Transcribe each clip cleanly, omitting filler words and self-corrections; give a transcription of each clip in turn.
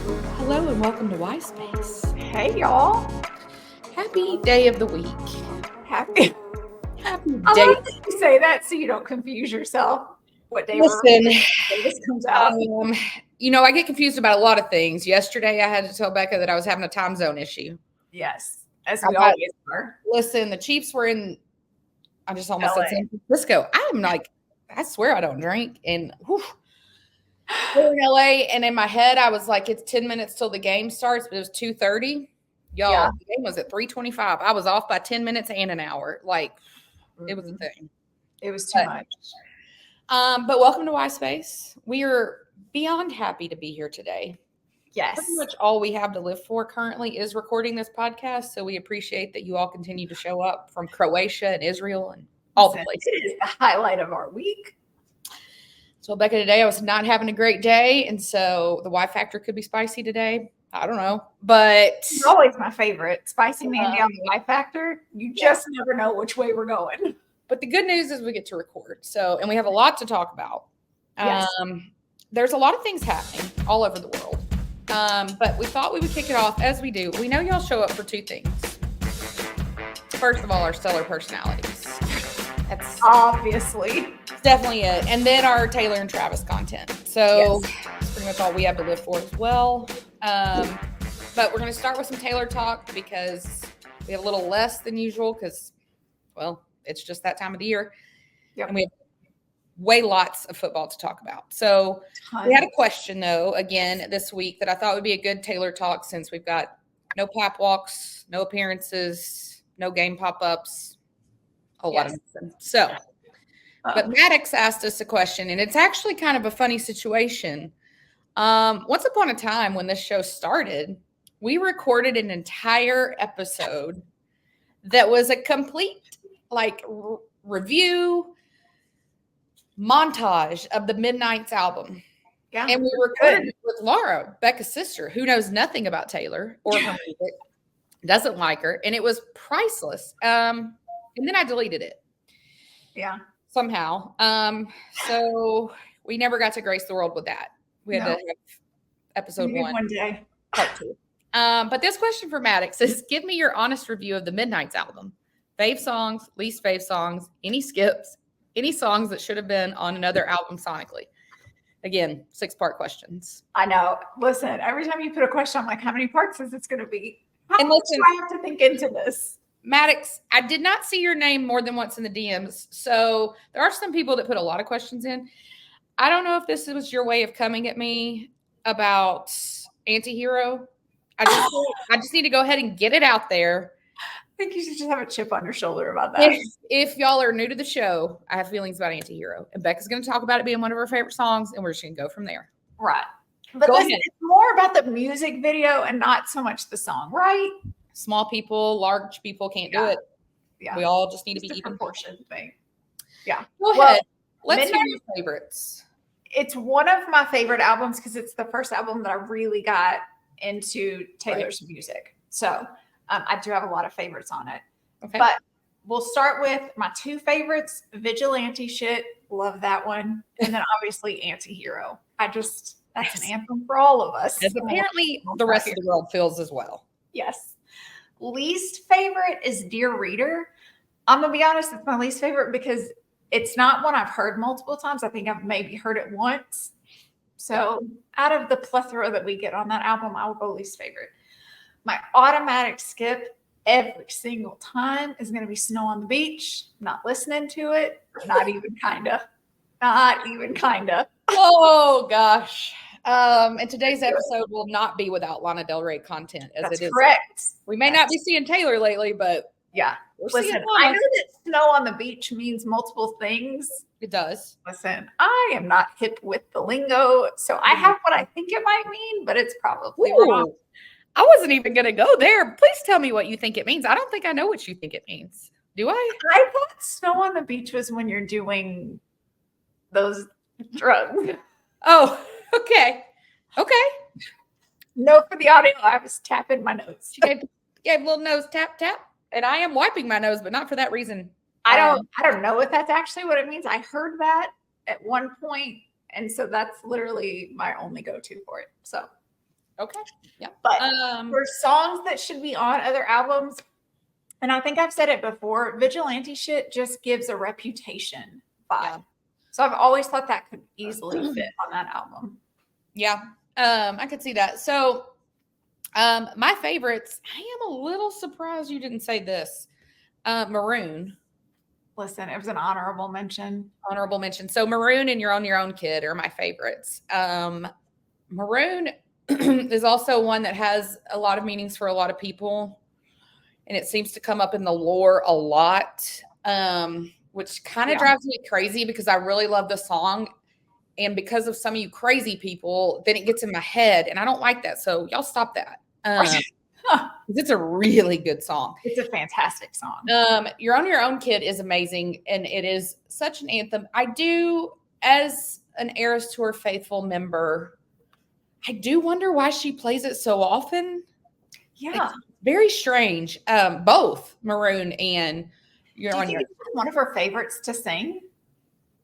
Hello and welcome to WhySpace. Hey, y'all. Happy day of the week. Happy I day. love that you say that so you don't confuse yourself. What day this comes out? I get confused about a lot of things. Yesterday, I had to tell Becca that I was having a time zone issue. Yes, as we always are. Listen, the Chiefs were in, I just almost said San Francisco. I'm like, I swear I don't drink. And we're in LA, and in my head, I was like, it's 10 minutes till the game starts, but it was 2:30. Y'all, the game was at 3:25. I was off by 10 minutes and an hour. Like, it was a thing. It was too much. But welcome to WhySpace. We are beyond happy to be here today. Yes. Pretty much all we have to live for currently is recording this podcast. So we appreciate that you all continue to show up from Croatia and Israel and all the places. It is the highlight of our week. So Becca, today I was not having a great day. And so the WhyFactor could be spicy today. I don't know. But it's always my favorite. Spicy mandy on the WhyFactor. You just never know which way we're going. But the good news is we get to record. So, and we have a lot to talk about. Yes. There's a lot of things happening all over the world. But we thought we would kick it off as we do. We know y'all show up for two things. First of all, our stellar personalities. That's obviously definitely it. And then our Taylor and Travis content. So that's pretty much all we have to live for as well. But we're going to start with some Taylor talk because we have a little less than usual because, well, it's just that time of the year. Yep. And we have way lots of football to talk about. So we had a question, though, again, this week that I thought would be a good Taylor talk since we've got no pap walks, no appearances, no game pop-ups, a whole lot of nothing. So, but Maddox asked us a question, and it's actually kind of a funny situation. Once upon a time when this show started, we recorded an entire episode that was a complete review montage of the Midnight's album. Yeah. And we recorded it with Laura, Becca's sister, who knows nothing about Taylor or her music, doesn't like her, and it was priceless. And then I deleted it. Yeah. Somehow. So we never got to grace the world with that. We had to have episode one day. Part 2. But this question for Maddox is, give me your honest review of the Midnight's album. Fave songs, least fave songs, any skips, any songs that should have been on another album sonically. Again, 6-part questions. I know. Listen, every time you put a question, I'm like, how many parts is this going to be? How much do I have to think into this? Maddox, I did not see your name more than once in the DMs. So there are some people that put a lot of questions in. I don't know if this was your way of coming at me about Antihero. I just need to go ahead and get it out there. I think you should just have a chip on your shoulder about that. If y'all are new to the show, I have feelings about Antihero. And Becca's going to talk about it being one of her favorite songs, and we're just going to go from there. Right. But it's more about the music video and not so much the song, right? Small people, large people can't do it. Yeah. We all just need to be even. Proportion thing. Yeah. Go ahead. Let's hear your favorites. It's one of my favorite albums because it's the first album that I really got into Taylor's music. So I do have a lot of favorites on it. Okay. But we'll start with my 2 favorites, Vigilante Shit. Love that one. And then obviously Antihero. That's an anthem for all of us. As apparently the rest of the world feels as well. Yes. Least favorite is Dear Reader. I'm going to be honest, it's my least favorite because it's not one I've heard multiple times. I think I've maybe heard it once. So out of the plethora that we get on that album, I will go least favorite. My automatic skip every single time is going to be Snow on the Beach. Not listening to it. Not even kinda. Not even kinda. Oh, gosh. And today's episode will not be without Lana Del Rey content. That's correct. We may not be seeing Taylor lately, but yeah. Listen, I know that Snow on the Beach means multiple things. It does. Listen, I am not hip with the lingo, so I have what I think it might mean, but it's probably wrong. I wasn't even going to go there. Please tell me what you think it means. I don't think I know what you think it means. Do I? I thought Snow on the Beach was when you're doing those drugs. Oh, okay. No, for the audio, I was tapping my nose. She gave a little nose tap, tap. And I am wiping my nose, but not for that reason. I don't know if that's actually what it means. I heard that at one point, and so that's literally my only go-to for it. So Okay. Yeah. But for songs that should be on other albums, and I think I've said it before, vigilante shit just gives a Reputation vibe. Yeah. So I've always thought that could easily fit on that album. Yeah. I could see that. So my favorites, I am a little surprised you didn't say this. Maroon. Listen, it was an honorable mention. Honorable mention. So Maroon and You're on Your Own Kid are my favorites. Maroon is also one that has a lot of meanings for a lot of people. And it seems to come up in the lore a lot, which kind of drives me crazy because I really love the song. And because of some of you crazy people, then it gets in my head. And I don't like that. So y'all stop that. It's a really good song. It's a fantastic song. You're on Your Own Kid is amazing. And it is such an anthem. I do, as an Eras Tour faithful member, I do wonder why she plays it so often. Yeah. It's very strange. Both Maroon and You're on Your Own. One of her favorites to sing?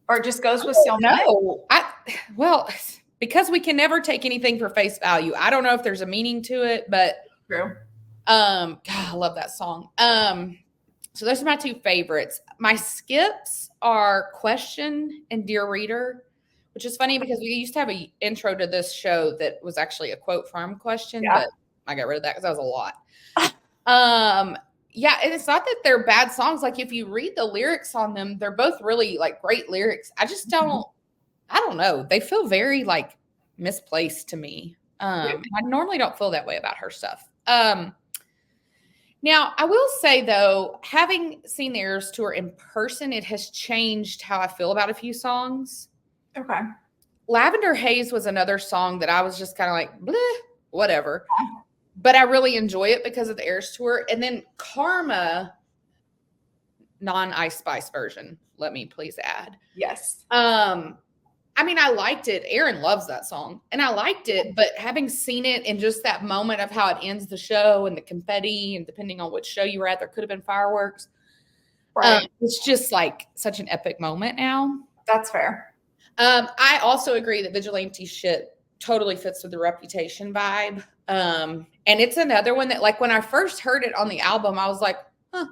Or it just goes with so much? No. Well, because we can never take anything for face value. I don't know if there's a meaning to it, but true. God, I love that song. So those are my two favorites. My skips are Question and Dear Reader, which is funny because we used to have an intro to this show that was actually a quote from Question, but I got rid of that because that was a lot. Yeah, and it's not that they're bad songs. Like if you read the lyrics on them, they're both really like great lyrics. I just don't, I don't know. They feel very like misplaced to me. I normally don't feel that way about her stuff. Now, I will say, though, having seen the Eras Tour in person, it has changed how I feel about a few songs. Okay. Lavender Haze was another song that I was just kind of like, bleh, whatever. But I really enjoy it because of the Eras Tour. And then Karma, non-Ice Spice version, let me please add. Yes. I mean, I liked it. Aaron loves that song. And I liked it. But having seen it in just that moment of how it ends the show and the confetti, and depending on which show you were at, there could have been fireworks. Right. It's just like such an epic moment now. That's fair. I also agree that vigilante shit totally fits with the Reputation vibe. And it's another one that, like, when I first heard it on the album, I was like, huh.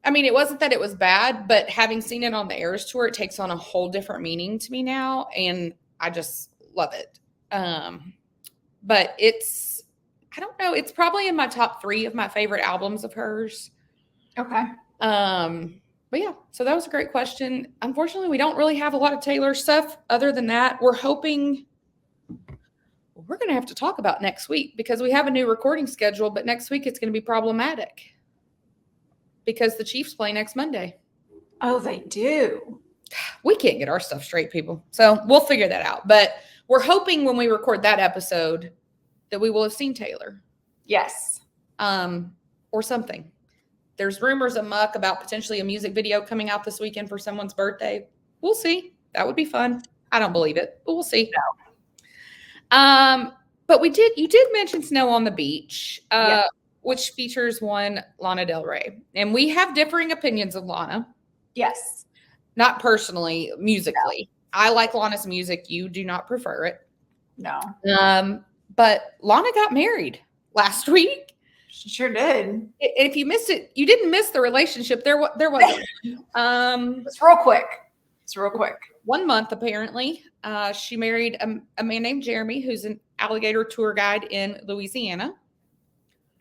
I mean, it wasn't that it was bad, but having seen it on the Eras Tour, it takes on a whole different meaning to me now, and I just love it. But it's, I don't know, it's probably in my top 3 of my favorite albums of hers. Okay. But yeah, so that was a great question. Unfortunately, we don't really have a lot of Taylor stuff other than that. We're hoping we're going to have to talk about next week because we have a new recording schedule, but next week it's going to be problematic because the Chiefs play next Monday. Oh, they do. We can't get our stuff straight, people. So we'll figure that out. But we're hoping when we record that episode that we will have seen Taylor. Yes. Or something. There's rumors amok about potentially a music video coming out this weekend for someone's birthday. We'll see. That would be fun. I don't believe it, but we'll see. No. But you did mention Snow on the Beach, yes. which features one Lana Del Rey. And we have differing opinions of Lana. Yes. Not personally, musically. No. I like Lana's music. You do not prefer it. No. But Lana got married last week. She sure did. If you missed it, you didn't miss the relationship. There was it's real quick. It's real quick. 1 month, apparently. She married a man named Jeremy, who's an alligator tour guide in Louisiana.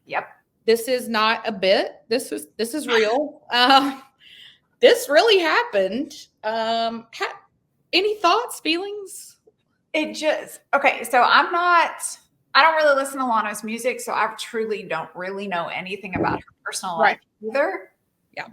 Yep. This is not a bit. This is real. This really happened. Any thoughts, feelings? Okay. So I don't really listen to Lana's music, so I truly don't really know anything about her personal life either. Yeah.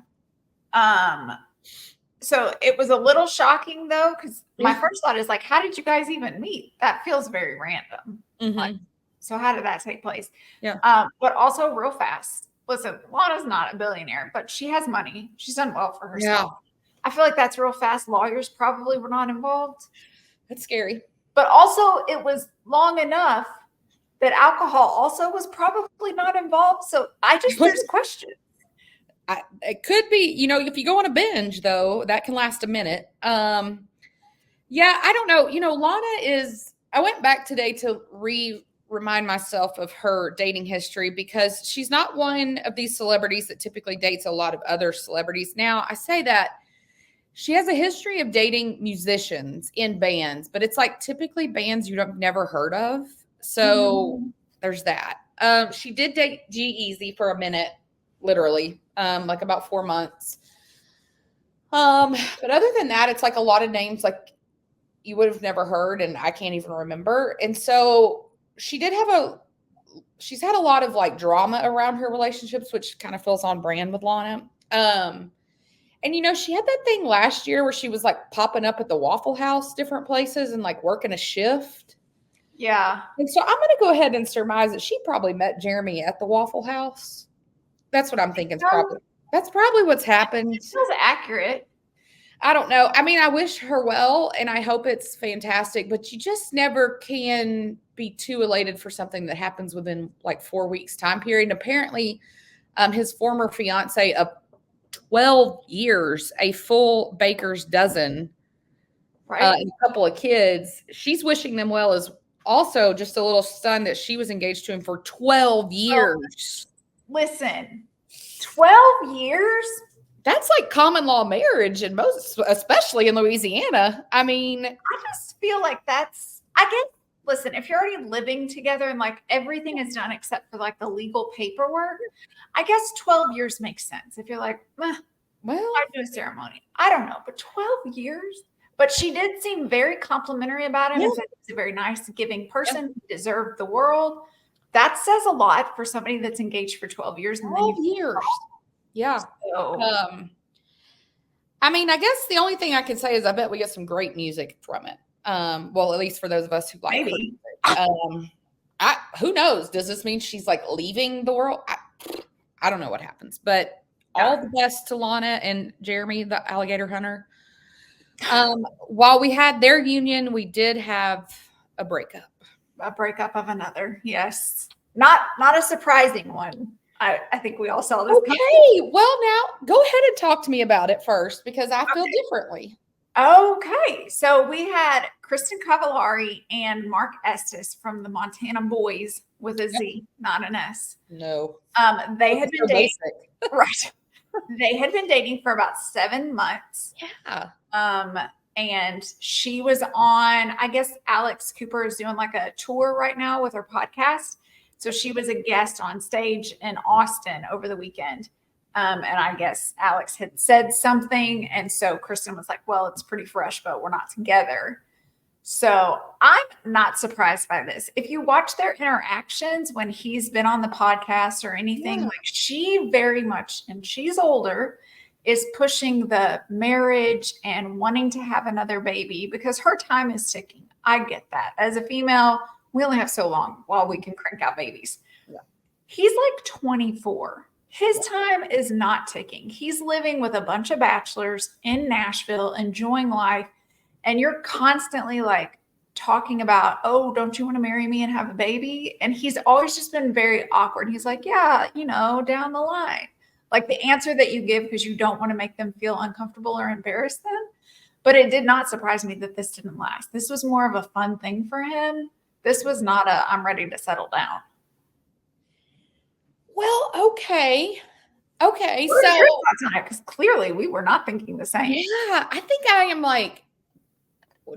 So it was a little shocking though, because my first thought is like, how did you guys even meet? That feels very random. Mm-hmm. Like, so how did that take place? Yeah. But also real fast. Listen, Lana's not a billionaire, but she has money. She's done well for herself. Yeah. I feel like that's real fast. Lawyers probably were not involved. That's scary. But also it was long enough that alcohol also was probably not involved. So there's questions. It could be, if you go on a binge though, that can last a minute. Yeah, I don't know. Lana I went back today to remind myself of her dating history because she's not one of these celebrities that typically dates a lot of other celebrities. Now, I say that she has a history of dating musicians in bands, but it's like typically bands you've never heard of. So there's that. She did date G-Eazy for a minute, literally, like about 4 months. But other than that, it's like a lot of names like you would have never heard and I can't even remember. And so she's had a lot of like drama around her relationships, which kind of feels on brand with Lana. And she had that thing last year where she was like popping up at the Waffle House, different places and like working a shift. Yeah. And so I'm going to go ahead and surmise that she probably met Jeremy at the Waffle House. That's what I'm thinking. That's probably what's happened. It feels accurate. I don't know. I mean, I wish her well, and I hope it's fantastic, but you just never can be too elated for something that happens within like 4 weeks time period. And apparently his former fiance of 12 years, a full baker's dozen, and a couple of kids, she's wishing them well as also just a little stunned that she was engaged to him for 12 years. Listen, 12 years? That's like common law marriage in most, especially in Louisiana. I mean, I just feel like I guess, listen, if you're already living together and like everything is done except for like the legal paperwork, I guess 12 years makes sense. If you're like, well, I'd do a ceremony. I don't know, but 12 years? But she did seem very complimentary about him and said he's a very nice, giving person. He deserved the world. That says a lot for somebody that's engaged for 12 years. 12 years. Yeah. So, I mean, I guess the only thing I can say is I bet we get some great music from it. Well, at least for those of us who like it. Who knows? Does this mean she's like leaving the world? I don't know what happens, but all the best to Lana and Jeremy, the alligator hunter. While we had their union, we did have a breakup. A breakup of another. Yes. Not a surprising one. I think we all saw this. Okay. Well, now go ahead and talk to me about it first because I feel differently. Okay. So we had Kristin Cavallari and Mark Estes from the Montana Boys with a Z, not an S. No. They had been dating. Right. They had been dating for about 7 months. Yeah. And she was on, I guess Alex Cooper is doing like a tour right now with her podcast. So she was a guest on stage in Austin over the weekend. And I guess Alex had said something. And so Kristin was like, well, it's pretty fresh, but we're not together. So I'm not surprised by this. If you watch their interactions when he's been on the podcast or anything, like she very much, and she's older, is pushing the marriage and wanting to have another baby because her time is ticking. I get that. As a female, we only have so long while we can crank out babies. Yeah. He's like 24. His time is not ticking. He's living with a bunch of bachelors in Nashville, enjoying life. And you're constantly like talking about, oh, don't you want to marry me and have a baby? And he's always just been very awkward. He's like, yeah, down the line. Like the answer that you give because you don't want to make them feel uncomfortable or embarrass them. But it did not surprise me that this didn't last. This was more of a fun thing for him. This was not I'm ready to settle down. Well, okay. Okay. Because clearly we were not thinking the same. Yeah. I think I am like,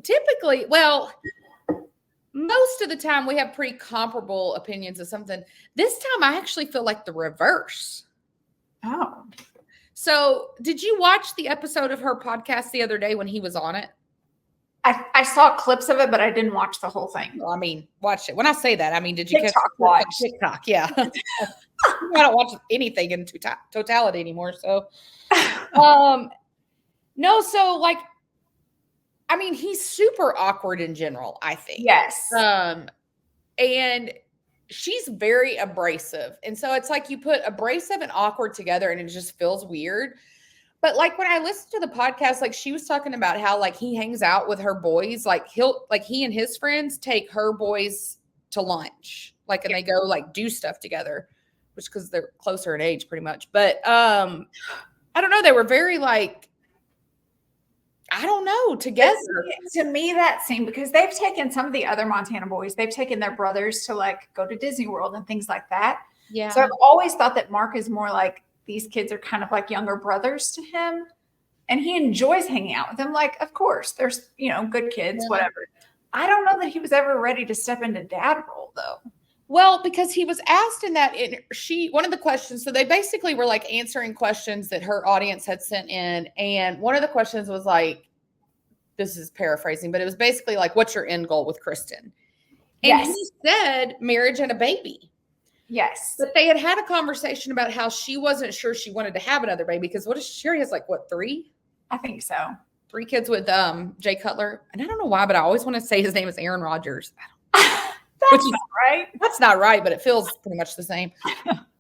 typically, most of the time we have pretty comparable opinions of something. This time I actually feel like the reverse. Oh. So did you watch the episode of her podcast the other day when he was on it? I saw clips of it, but I didn't watch the whole thing. Well, I mean, watch it. When I say that, I mean, did you watch TikTok? Yeah. I don't watch anything in totality anymore. So, no. So like, I mean, he's super awkward in general, I think. Yes. And she's very abrasive. And so it's like you put abrasive and awkward together and it just feels weird. But like when I listened to the podcast, like she was talking about how like he hangs out with her boys, like he and his friends take her boys to lunch, like, and they go like do stuff together, which because they're closer in age pretty much. But I don't know. They were very like, I don't know, together. To me, that seemed, because they've taken some of the other Montana boys, they've taken their brothers to like go to Disney World and things like that. Yeah. So I've always thought that Mark is more like, these kids are kind of like younger brothers to him. And he enjoys hanging out with them. Like, of course, there's, good kids, whatever. I don't know that he was ever ready to step into dad role, though. Well, because he was asked in that, one of the questions, so they basically were like answering questions that her audience had sent in. And one of the questions was like, this is paraphrasing, but it was basically like, what's your end goal with Kristin? And he said marriage and a baby. Yes. But they had a conversation about how she wasn't sure she wanted to have another baby because she already has like, what, 3? I think so. 3 kids with Jay Cutler. And I don't know why, but I always want to say his name is Aaron Rodgers. That's not right. That's not right, but it feels pretty much the same.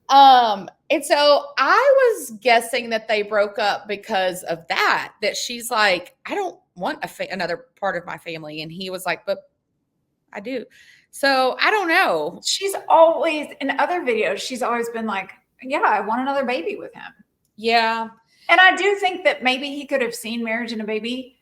And so I was guessing that they broke up because of that she's like, I don't want another part of my family. And he was like, but I do. So I don't know. She's always, in other videos, she's always been like, yeah, I want another baby with him. Yeah. And I do think that maybe he could have seen marriage and a baby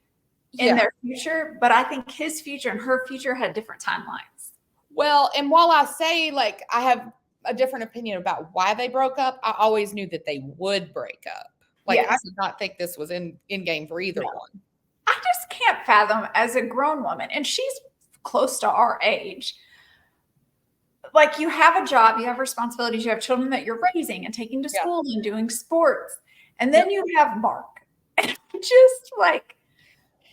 in their future, but I think his future and her future had different timelines. Well, and while I say like I have a different opinion about why they broke up, I always knew that they would break up. Like I did not think this was in game for either one. I just can't fathom, as a grown woman, and she's close to our age, like, you have a job, you have responsibilities, you have children that you're raising and taking to school and doing sports. And then you have Mark. Just like,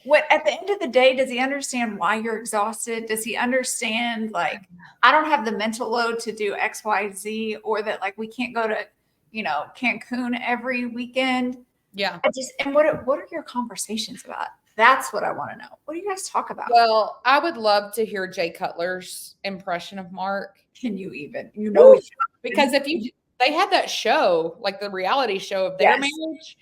what at the end of the day, does he understand why you're exhausted? Does he understand, like, I don't have the mental load to do X, Y, Z, or that like we can't go to, Cancun every weekend? Yeah. And what are your conversations about? That's what I want to know. What do you guys talk about? Well, I would love to hear Jay Cutler's impression of Mark. Can you even? Because they had that show, like the reality show of their marriage.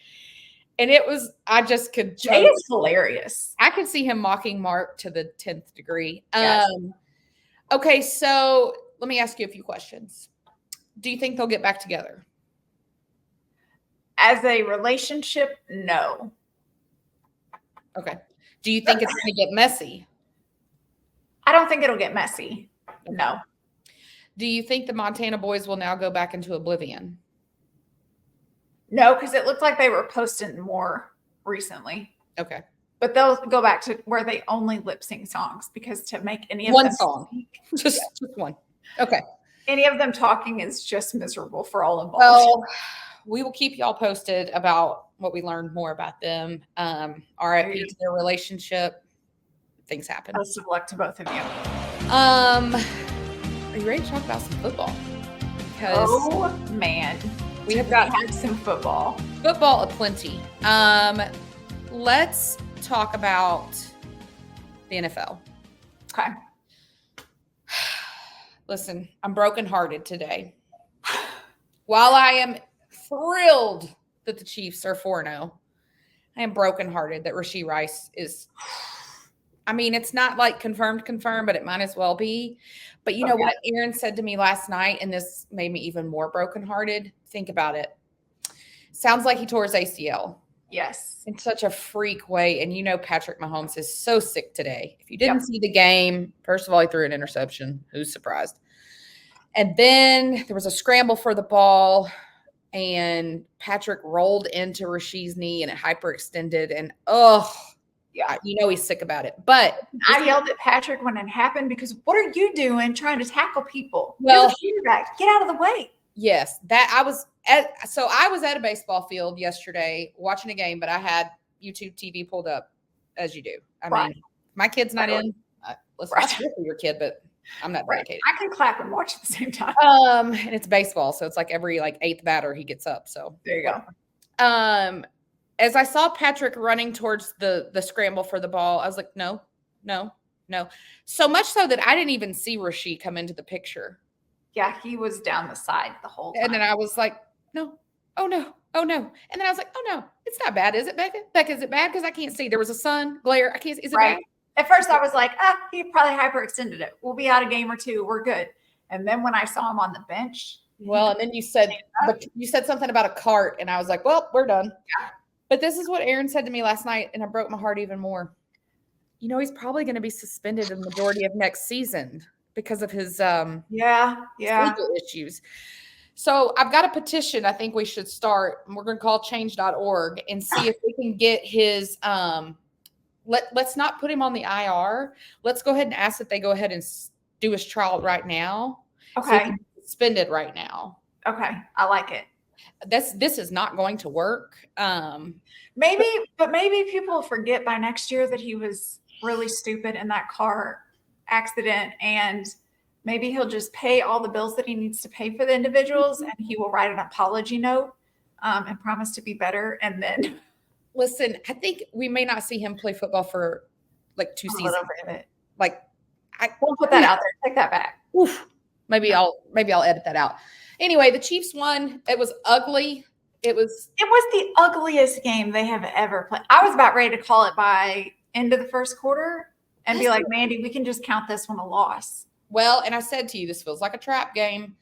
And it was, I just could. Jay is hilarious. I could see him mocking Mark to the 10th degree. Yes. Okay, so let me ask you a few questions. Do you think they'll get back together? As a relationship, no. Okay. Do you think it's going to get messy? I don't think it'll get messy. No. Do you think the Montana boys will now go back into oblivion? No, because it looked like they were posting more recently. Okay. But they'll go back to where they only lip sync songs, because to make any of one them song, just one. Okay. Any of them talking is just miserable for all involved. Well, we will keep y'all posted about what we learned more about them. RIP to their relationship. Things happen. Best of luck to both of you. Are you ready to talk about some football? Because man, we have got some football. Football aplenty. Let's talk about the NFL. Okay. Listen, I'm brokenhearted today. While I am thrilled that the Chiefs are 4-0, I am brokenhearted that Rashee Rice is, I mean, it's not like confirmed, but it might as well be. But you know what Aaron said to me last night, and this made me even more brokenhearted? Think about it. Sounds like he tore his ACL. Yes. In such a freak way. And you know Patrick Mahomes is so sick today. If you didn't see the game, first of all, he threw an interception. Who's surprised? And then there was a scramble for the ball, and Patrick rolled into Rashee's knee, and it hyperextended. And, you know he's sick about it. But I yelled at Patrick when it happened, because what are you doing trying to tackle people? Well, you're the quarterback. Get out of the way. Yes, I was at a baseball field yesterday watching a game, but I had YouTube TV pulled up, as you do. I mean, my kid's not in. Listen, I'm here for your kid, but I'm not dedicated. I can clap and watch at the same time. And it's baseball, so it's like every eighth batter he gets up. So there you go. As I saw Patrick running towards the scramble for the ball, I was like, no. So much so that I didn't even see Rashee come into the picture. Yeah, he was down the side the whole time. And then I was like, no. Oh, no. And then I was like, oh, no. It's not bad, is it, Becca? Becca, is it bad? Because I can't see. There was a sun glare. I can't see. Is it bad? At first, I was like, he probably hyperextended it. We'll be out a game or two. We're good. And then when I saw him on the bench. Well, and then you said something about a cart, and I was like, well, we're done. But this is what Aaron said to me last night, and it broke my heart even more. You know, he's probably going to be suspended the majority of next season because of his legal issues. So I've got a petition I think we should start, and we're going to call change.org and see if we can get his let's not put him on the IR. Let's go ahead and ask that they go ahead and do his trial right now. Okay. So he can be suspended right now. Okay. I like it. This is not going to work. Maybe people forget by next year that he was really stupid in that car accident, and maybe he'll just pay all the bills that he needs to pay for the individuals, and he will write an apology note and promise to be better. And then, listen, I think we may not see him play football for like 2 seasons. Like, I won't put that out there. Take that back. Oof. Maybe I'll edit that out. Anyway, the Chiefs won. It was ugly. It was the ugliest game they have ever played. I was about ready to call it by end of the first quarter and be like, Mandy, we can just count this one a loss. Well, and I said to you, this feels like a trap game.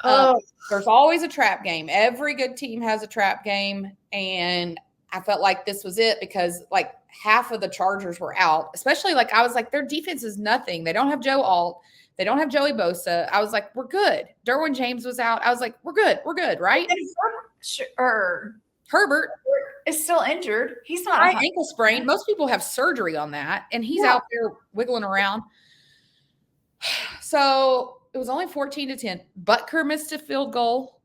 There's always a trap game. Every good team has a trap game. And I felt like this was it because like half of the Chargers were out, especially like I was like, their defense is nothing. They don't have Joe Alt. They don't have Joey Bosa. I was like, we're good. Derwin James was out. I was like, we're good. We're good, right? Herbert is still injured. He's not right, ankle sprain. Most people have surgery on that, and he's out there wiggling around. So it was only 14-10. Butker missed a field goal.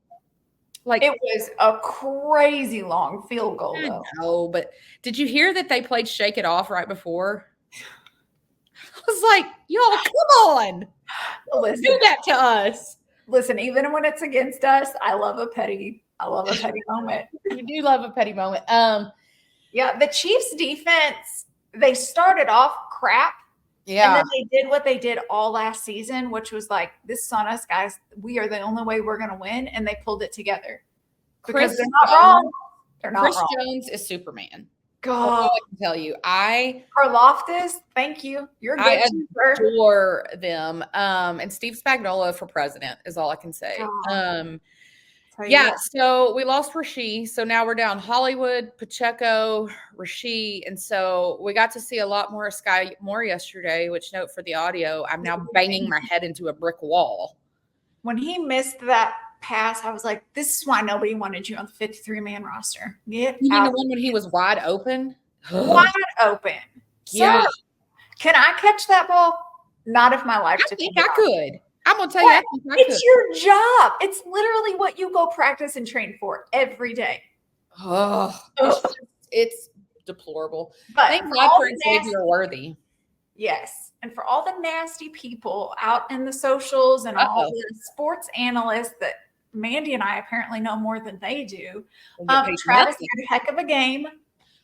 Like it was a crazy long field goal, though. No, but did you hear that they played Shake It Off right before? I was like, y'all, come on. Listen, do that to us. Listen, even when it's against us, I love a petty moment. You do love a petty moment. Yeah, the Chiefs defense, they started off crap. Yeah. And then they did what they did all last season, which was like, this is on us, guys. We are the only way we're going to win. And they pulled it together. Because they're not wrong. They're not Chris wrong. Jones is Superman. God. That's all I can tell you. Karloftis, thank you. You're good. I adore them. And Steve Spagnuolo for president is all I can say. So we lost Rasheed. So now we're down Hollywood, Pacheco, Rasheed. And so we got to see a lot more of Sky Moore yesterday, which, note for the audio, I'm now banging my head into a brick wall. When he missed that pass, I was like, this is why nobody wanted you on the 53-man roster. You mean the one when he was wide open? Wide open. Yeah. Sir, can I catch that ball? Not if my life depends on it. I could. I'm going to tell you, it's your job. It's literally what you go practice and train for every day. It's deplorable. But thank God for Xavier Worthy. Yes. And for all the nasty people out in the socials and all the sports analysts that Mandy and I apparently know more than they do. Travis had a heck of a game.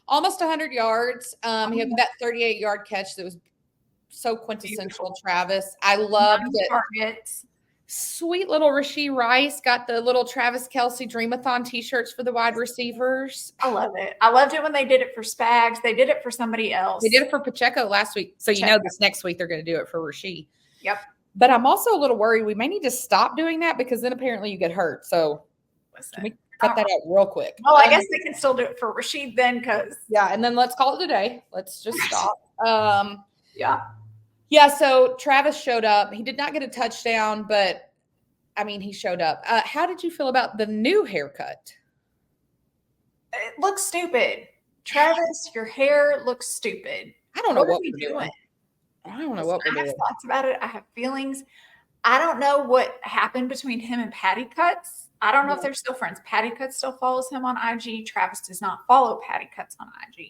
Almost 100 yards. He had that 38-yard catch that was so quintessential Travis. I loved it. Targets. Sweet little Rashee Rice got the little Travis Kelce Dreamathon t-shirts for the wide receivers. I love it. I loved it when they did it for Spags. They did it for somebody else. They did it for Pacheco last week. So you know this next week they're going to do it for Rashee. Yep. But I'm also a little worried we may need to stop doing that because then apparently you get hurt. So can we cut that out real quick? Well, I guess they can still do it for Rasheed then because. Yeah, and then let's call it a day. Let's just stop. Yeah, so Travis showed up. He did not get a touchdown, but, I mean, he showed up. How did you feel about the new haircut? It looks stupid. Travis, your hair looks stupid. I don't know what we're doing. I don't know what we're doing. I have thoughts about it. I have feelings. I don't know what happened between him and Patty Cuts. I don't know if they're still friends. Patty Cuts still follows him on IG. Travis does not follow Patty Cuts on IG.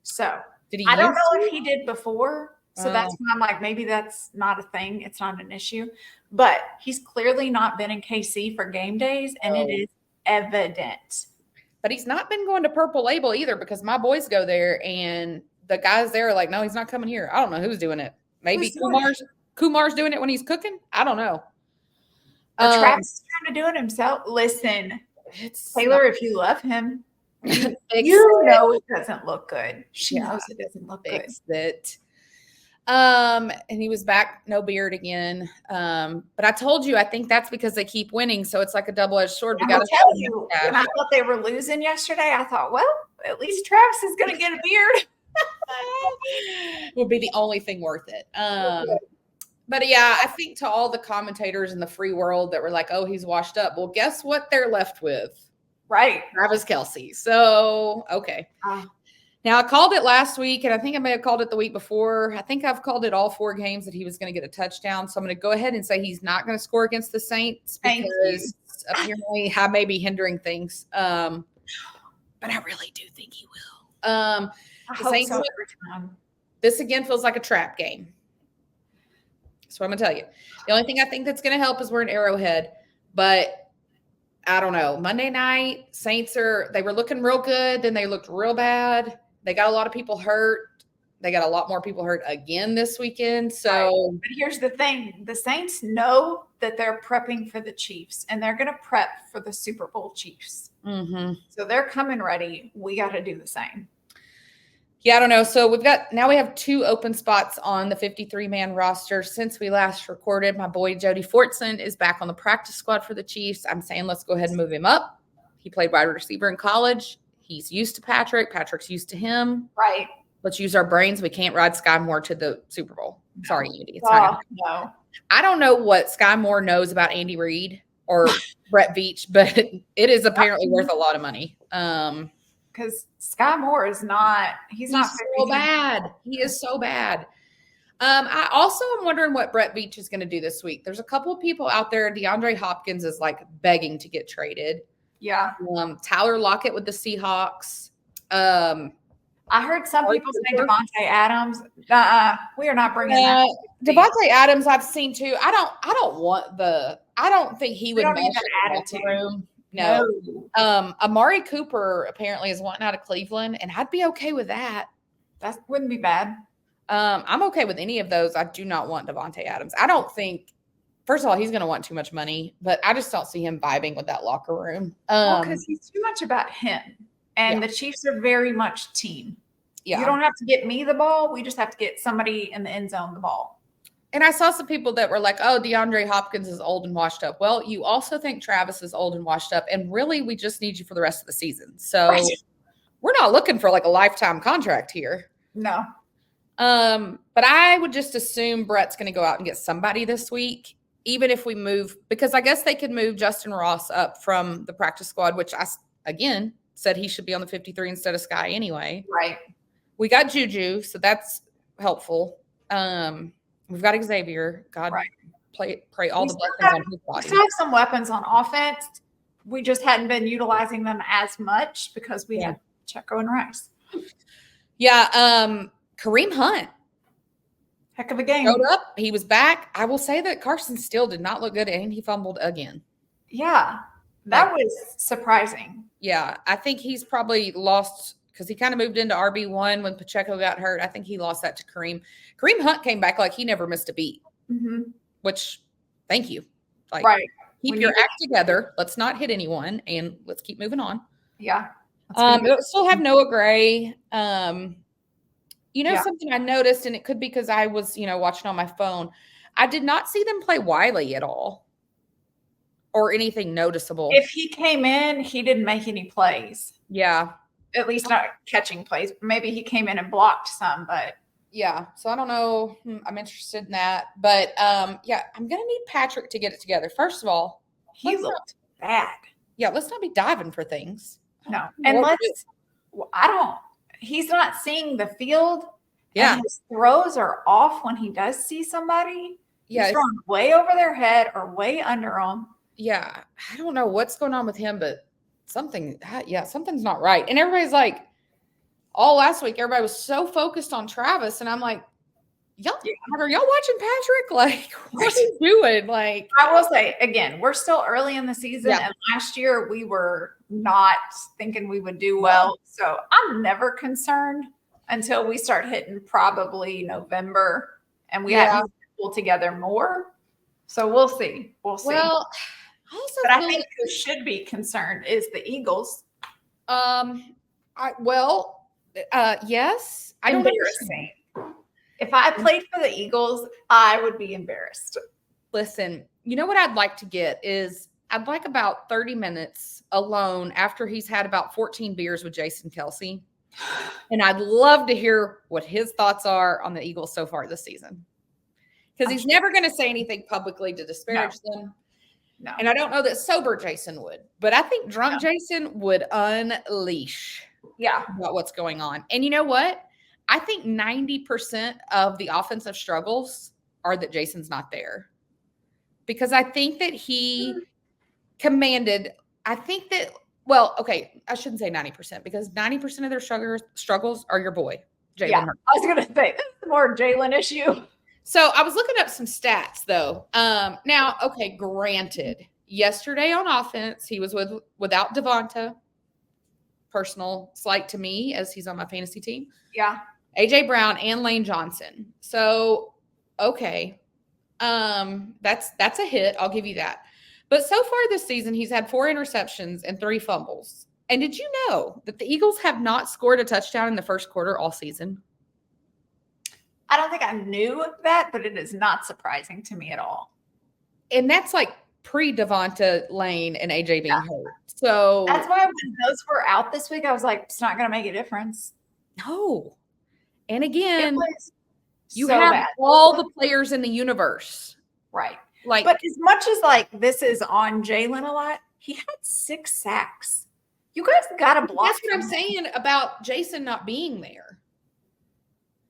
So I don't know if he did before. So that's why I'm like, maybe that's not a thing. It's not an issue. But he's clearly not been in KC for game days, and it is evident. But he's not been going to Purple Label either because my boys go there, and the guys there are like, no, he's not coming here. I don't know who's doing it. Maybe Kumar's doing it when he's cooking. I don't know. Or Travis is trying to do it himself. Listen, Taylor, if you love him, you know it doesn't look good. She knows it doesn't look good. And he was back, no beard again. But I told you, I think that's because they keep winning. So it's like a double-edged sword. We got to tell you, when I thought they were losing yesterday, I thought, well, at least Travis is going to get a beard. Would be the only thing worth it. But yeah, I think to all the commentators in the free world that were like, oh, he's washed up. Well, guess what they're left with? Right. Travis Kelce. So, okay. Now, I called it last week, and I think I may have called it the week before. I think I've called it all 4 games that he was going to get a touchdown. So I'm going to go ahead and say he's not going to score against the Saints because apparently I may be hindering things. But I really do think he will. I hope Saints, so every time. This again feels like a trap game. So I'm going to tell you. The only thing I think that's going to help is we're in Arrowhead. But I don't know. Monday night, Saints they were looking real good. Then they looked real bad. They got a lot of people hurt. They got a lot more people hurt again this weekend. So, but here's the thing. The Saints know that they're prepping for the Chiefs, and they're going to prep for the Super Bowl Chiefs. Mm-hmm. So they're coming ready. We got to do the same. Yeah, I don't know. So we have 2 open spots on the 53-man roster. Since we last recorded, my boy Jody Fortson is back on the practice squad for the Chiefs. I'm saying let's go ahead and move him up. He played wide receiver in college. He's used to Patrick. Patrick's used to him. Right. Let's use our brains. We can't ride Sky Moore to the Super Bowl. Sorry, Andy. It's not no. I don't know what Sky Moore knows about Andy Reid or Brett Veach, but it is apparently worth a lot of money. Because Sky Moore is not – he's not so bad. He is so bad. I also am wondering what Brett Veach is going to do this week. There's a couple of people out there. DeAndre Hopkins is like begging to get traded. Yeah. Tyler Lockett with the Seahawks. I heard some people say Devontae Adams. We are not bringing that. Devontae Adams I've seen too. I don't think he would mesh in the room. No. Amari Cooper apparently is wanting out of Cleveland, and I'd be okay with that. That wouldn't be bad. I'm okay with any of those. I do not want Devontae Adams. I don't think, first of all, he's going to want too much money, but I just don't see him vibing with that locker room. Because he's too much about him. And the Chiefs are very much team. Yeah. You don't have to get me the ball. We just have to get somebody in the end zone the ball. And I saw some people that were like, oh, DeAndre Hopkins is old and washed up. Well, you also think Travis is old and washed up. And really, we just need you for the rest of the season. So we're not looking for like a lifetime contract here. No. But I would just assume Brett's going to go out and get somebody this week, even if we move, because I guess they could move Justin Ross up from the practice squad, which I, again, said he should be on the 53 instead of Sky anyway. Right. We got Juju, so that's helpful. We've got Xavier. God, pray all the blessings on his body. We still have some weapons on offense. We just hadn't been utilizing them as much because we had Checo and Rice. Yeah. Kareem Hunt. Heck of a game. Showed up. He was back. I will say that Carson still did not look good, and he fumbled again. Yeah. That was surprising. Yeah. I think he's probably lost because he kind of moved into RB1 when Pacheco got hurt. I think he lost that to Kareem. Kareem Hunt came back like he never missed a beat, which, thank you. Like, keep your act together. Let's not hit anyone, and let's keep moving on. Yeah. Still have Noah Gray. Something I noticed, and it could be because I was, watching on my phone. I did not see them play Wiley at all or anything noticeable. If he came in, he didn't make any plays. Yeah. At least not catching plays. Maybe he came in and blocked some, but. Yeah. So I don't know. I'm interested in that. But, I'm going to need Patrick to get it together. First of all. He looked bad. Yeah. Let's not be diving for things. No. And he's not seeing the field. Yeah. And his throws are off when he does see somebody. Yeah. He's throwing way over their head or way under them. Yeah. I don't know what's going on with him, but something's not right. And everybody's like, all last week, everybody was so focused on Travis. And I'm like, are y'all watching Patrick? Like, what's he doing? Like, I will say, again, we're still early in the season. Yeah. And last year we were not thinking we would do well. So I'm never concerned until we start hitting probably November and we have to pull together more. So we'll see. We'll see. Well, I think who should be concerned is the Eagles. Yes. I don't understand. If I played for the Eagles, I would be embarrassed. Listen, you know what I'd like to get is I'd like about 30 minutes alone after he's had about 14 beers with Jason Kelsey. And I'd love to hear what his thoughts are on the Eagles so far this season. Because he's never going to say anything publicly to disparage them. No. And I don't know that sober Jason would, but I think drunk Jason would unleash about what's going on. And you know what? I think 90% of the offensive struggles are that Jason's not there. Because I think that he commanded, I shouldn't say 90% because 90% of their struggles are your boy, Jalen. Yeah, I was going to say, this is more Jalen issue. So I was looking up some stats, though. Now, okay, granted, yesterday on offense, he was without Devonta. Personal slight to me as he's on my fantasy team. Yeah. A.J. Brown and Lane Johnson. So, okay. That's a hit. I'll give you that. But so far this season, he's had 4 interceptions and 3 fumbles. And did you know that the Eagles have not scored a touchdown in the first quarter all season? I don't think I knew that, but it is not surprising to me at all. And that's like pre-Devonta, Lane, and AJ being hurt. So that's why when those were out this week, I was like, it's not going to make a difference. No. And again, you so have bad. all the players in the universe. Right. Like, but as much as like this is on Jalen a lot, he had 6 sacks. You guys got to block. That's what I'm saying about Jason not being there.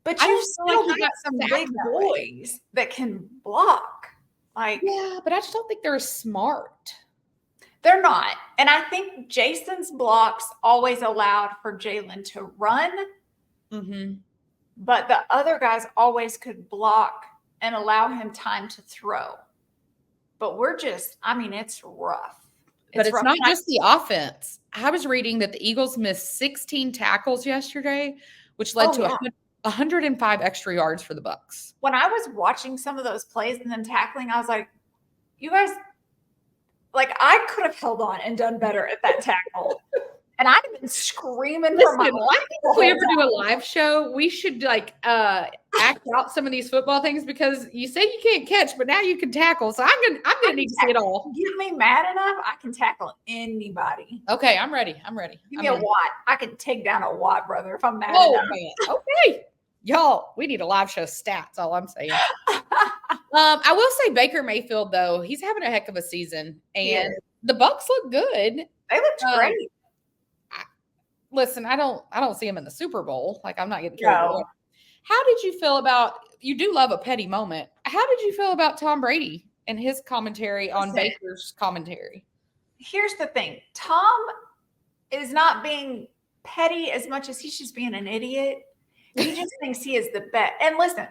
But you still got some big boys that can block. Like, yeah, but I just don't think they're as smart. They're not. And I think Jason's blocks always allowed for Jalen to run. Mm-hmm. But the other guys always could block and allow him time to throw. But it's rough. But it's not just the offense. I was reading that the Eagles missed 16 tackles yesterday, which led to 105 extra yards for the Bucs. When I was watching some of those plays and then tackling, I was like, you guys, like I could have held on and done better at that tackle. And I've been screaming for my life. If we ever do a live show, we should act out some of these football things because you say you can't catch, but now you can tackle. So I'm gonna need to see it all. Get me mad enough, I can tackle anybody. Okay, I'm ready. Give me a Watt. I can take down a Watt, brother, if I'm mad enough. Man. Okay. Y'all, we need a live show stats, all I'm saying. I will say Baker Mayfield, though, he's having a heck of a season. And the Bucs look good. They looked great. Listen, I don't see him in the Super Bowl. Like, I'm not getting carried away. How did you feel about – you do love a petty moment. How did you feel about Tom Brady and his commentary on Baker's commentary? Here's the thing. Tom is not being petty as much as he's just being an idiot. He just thinks he is the best. And listen,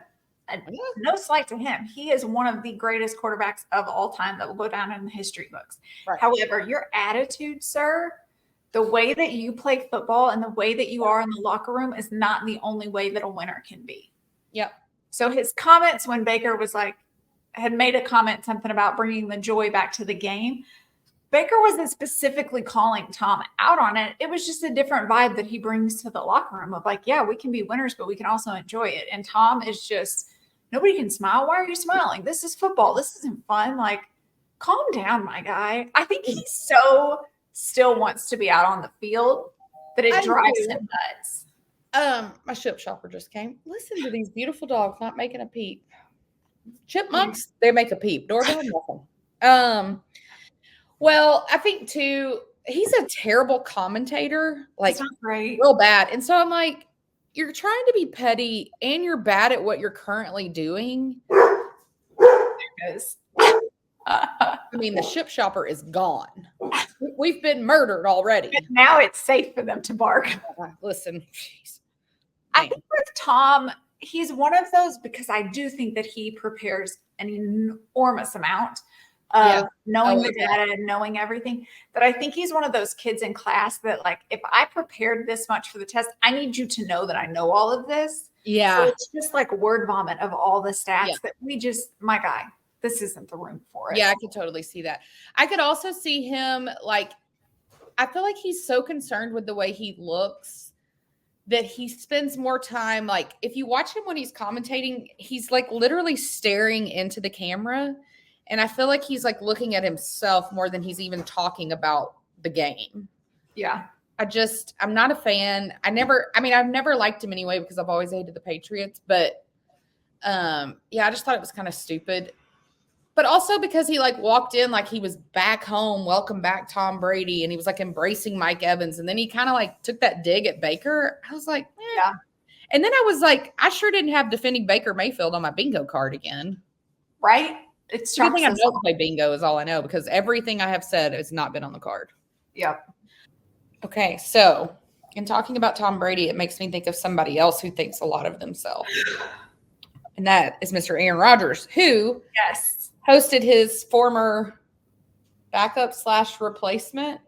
no slight to him. He is one of the greatest quarterbacks of all time that will go down in the history books. Right. However, your attitude, sir, the way that you play football and the way that you are in the locker room is not the only way that a winner can be. Yep. So his comments when Baker was had made a comment, something about bringing the joy back to the game, Baker wasn't specifically calling Tom out on it. It was just a different vibe that he brings to the locker room of we can be winners, but we can also enjoy it. And Tom is just, nobody can smile. Why are you smiling? This is football. This isn't fun. Like, calm down, my guy. I think he still wants to be out on the field that it drives him nuts. My ship shopper just came. Listen to these beautiful dogs not making a peep. Chipmunks, they make a peep. Doorbell, nothing. Well, I think too, he's a terrible commentator, like not great. Real bad. And so I'm like, you're trying to be petty and you're bad at what you're currently doing. I mean, the ship shopper is gone. We've been murdered already. And now it's safe for them to bark. Listen, geez. I think with Tom, he's one of those because I do think that he prepares an enormous amount of knowing the data and knowing everything, that I think he's one of those kids in class that if I prepared this much for the test, I need you to know that I know all of this. Yeah. So it's just like word vomit of all the stats that my guy, this isn't the room for it. Yeah, I could totally see that. I could also see him I feel like he's so concerned with the way he looks that he spends more time, like, if you watch him when he's commentating, he's like literally staring into the camera. And I feel like he's like looking at himself more than he's even talking about the game. Yeah. I'm not a fan. I've never liked him anyway because I've always hated the Patriots. But I just thought it was kind of stupid. But also because he like walked in like he was back home, welcome back Tom Brady, and he was like embracing Mike Evans. And then he kind of like took that dig at Baker. I was like, Yeah. And then I was like, I sure didn't have defending Baker Mayfield on my bingo card again. Right? It's the thing I don't play bingo is all I know because everything I have said has not been on the card. Yep. Okay, so in talking about Tom Brady, it makes me think of somebody else who thinks a lot of themselves. And that is Mr. Aaron Rodgers, who hosted his former backup / replacement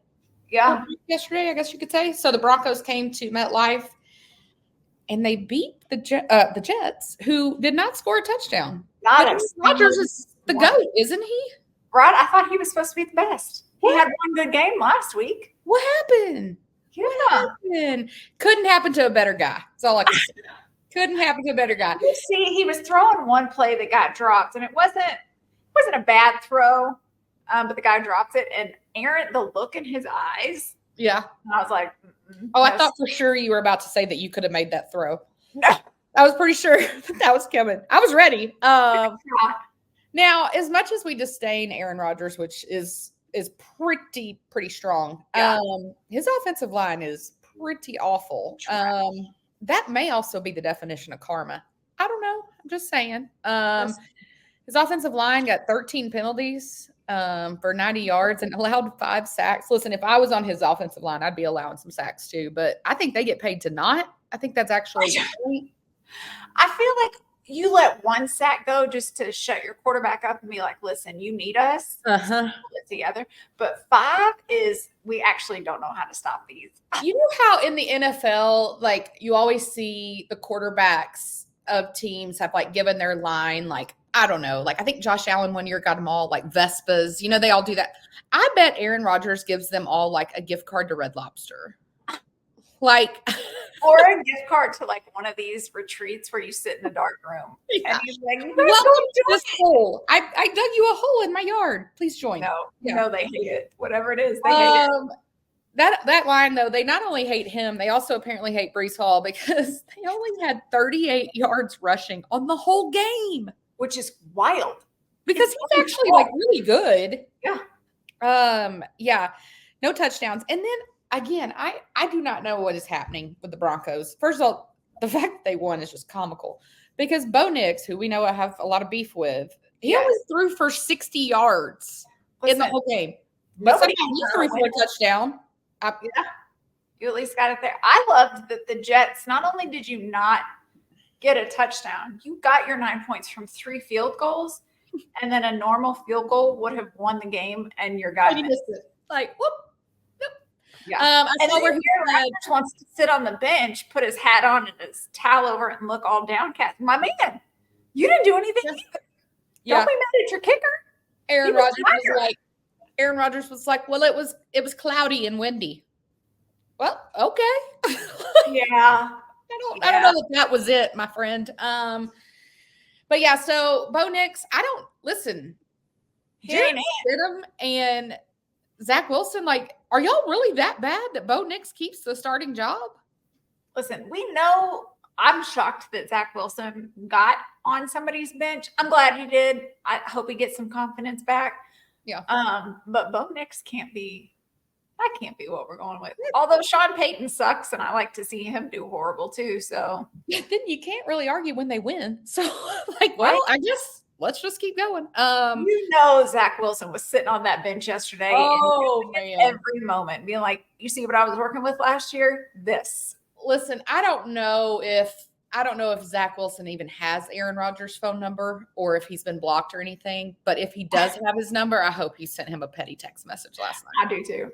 yesterday, I guess you could say. So the Broncos came to MetLife and they beat the Jets, who did not score a touchdown. Rodgers is the GOAT, isn't he? Right? I thought he was supposed to be the best. He had one good game last week. What happened? Yeah. What happened? Couldn't happen to a better guy. That's all I can say. Couldn't happen to a better guy. You see, he was throwing one play that got dropped, and it wasn't a bad throw, but the guy dropped it, and Aaron, the look in his eyes. Yeah. And I was like, I thought for sure you were about to say that you could have made that throw. No. I was pretty sure that was coming. I was ready. Now, as much as we disdain Aaron Rodgers, which is pretty strong, his offensive line is pretty awful. That may also be the definition of karma. I don't know. I'm just saying. His offensive line got 13 penalties for 90 yards and allowed 5 sacks. Listen, if I was on his offensive line, I'd be allowing some sacks too. But I think they get paid to not. I think that's actually I feel like you let 1 sack go just to shut your quarterback up and be like, listen, you need us. Pull it together. But 5 is we actually don't know how to stop these. You know how in the NFL, like you always see the quarterbacks of teams have like given their line, like, I don't know, like I think Josh Allen one year got them all like Vespas. You know, they all do that. I bet Aaron Rodgers gives them all like a gift card to Red Lobster. Like, or a gift card to like one of these retreats where you sit in a dark room. Yeah. And he's like, welcome to this hole. I dug you a hole in my yard. Please join. No, they hate it. Whatever it is, they hate it. That line though, they not only hate him, they also apparently hate Breece Hall because they only had 38 yards rushing on the whole game, which is wild because he's actually like really good. Yeah. No touchdowns. And then again, I do not know what is happening with the Broncos. First of all, the fact that they won is just comical because Bo Nix, who we know I have a lot of beef with, he only threw for 60 yards in the whole game. But somehow he threw for a touchdown. You at least got it there. I loved that the Jets, not only did you not get a touchdown, you got your 9 points from 3 field goals, and then a normal field goal would have won the game, and your guy missed it. Like, whoop. Yeah. I saw where he wants to sit on the bench, put his hat on and his towel over and look all downcast. My man, you didn't do anything either. Don't be mad at your kicker. Aaron Rodgers was like, well, it was cloudy and windy. Well, okay. Yeah. I don't know if that was it, my friend. But yeah, so Bo Nix, listen. Him and Zach Wilson, like, are y'all really that bad that Bo Nix keeps the starting job? Listen, we know. I'm shocked that Zach Wilson got on somebody's bench. I'm glad he did. I hope he gets some confidence back. Yeah. But Bo Nix can't be what we're going with. Although Sean Payton sucks, and I like to see him do horrible too. So then you can't really argue when they win. So like, well, I guess let's just keep going. Zach Wilson was sitting on that bench yesterday. Man. Every moment being like, you see what I was working with last year? This. Listen, I don't know if Zach Wilson even has Aaron Rodgers' phone number or if he's been blocked or anything. But if he does have his number, I hope he sent him a petty text message last night. I do too.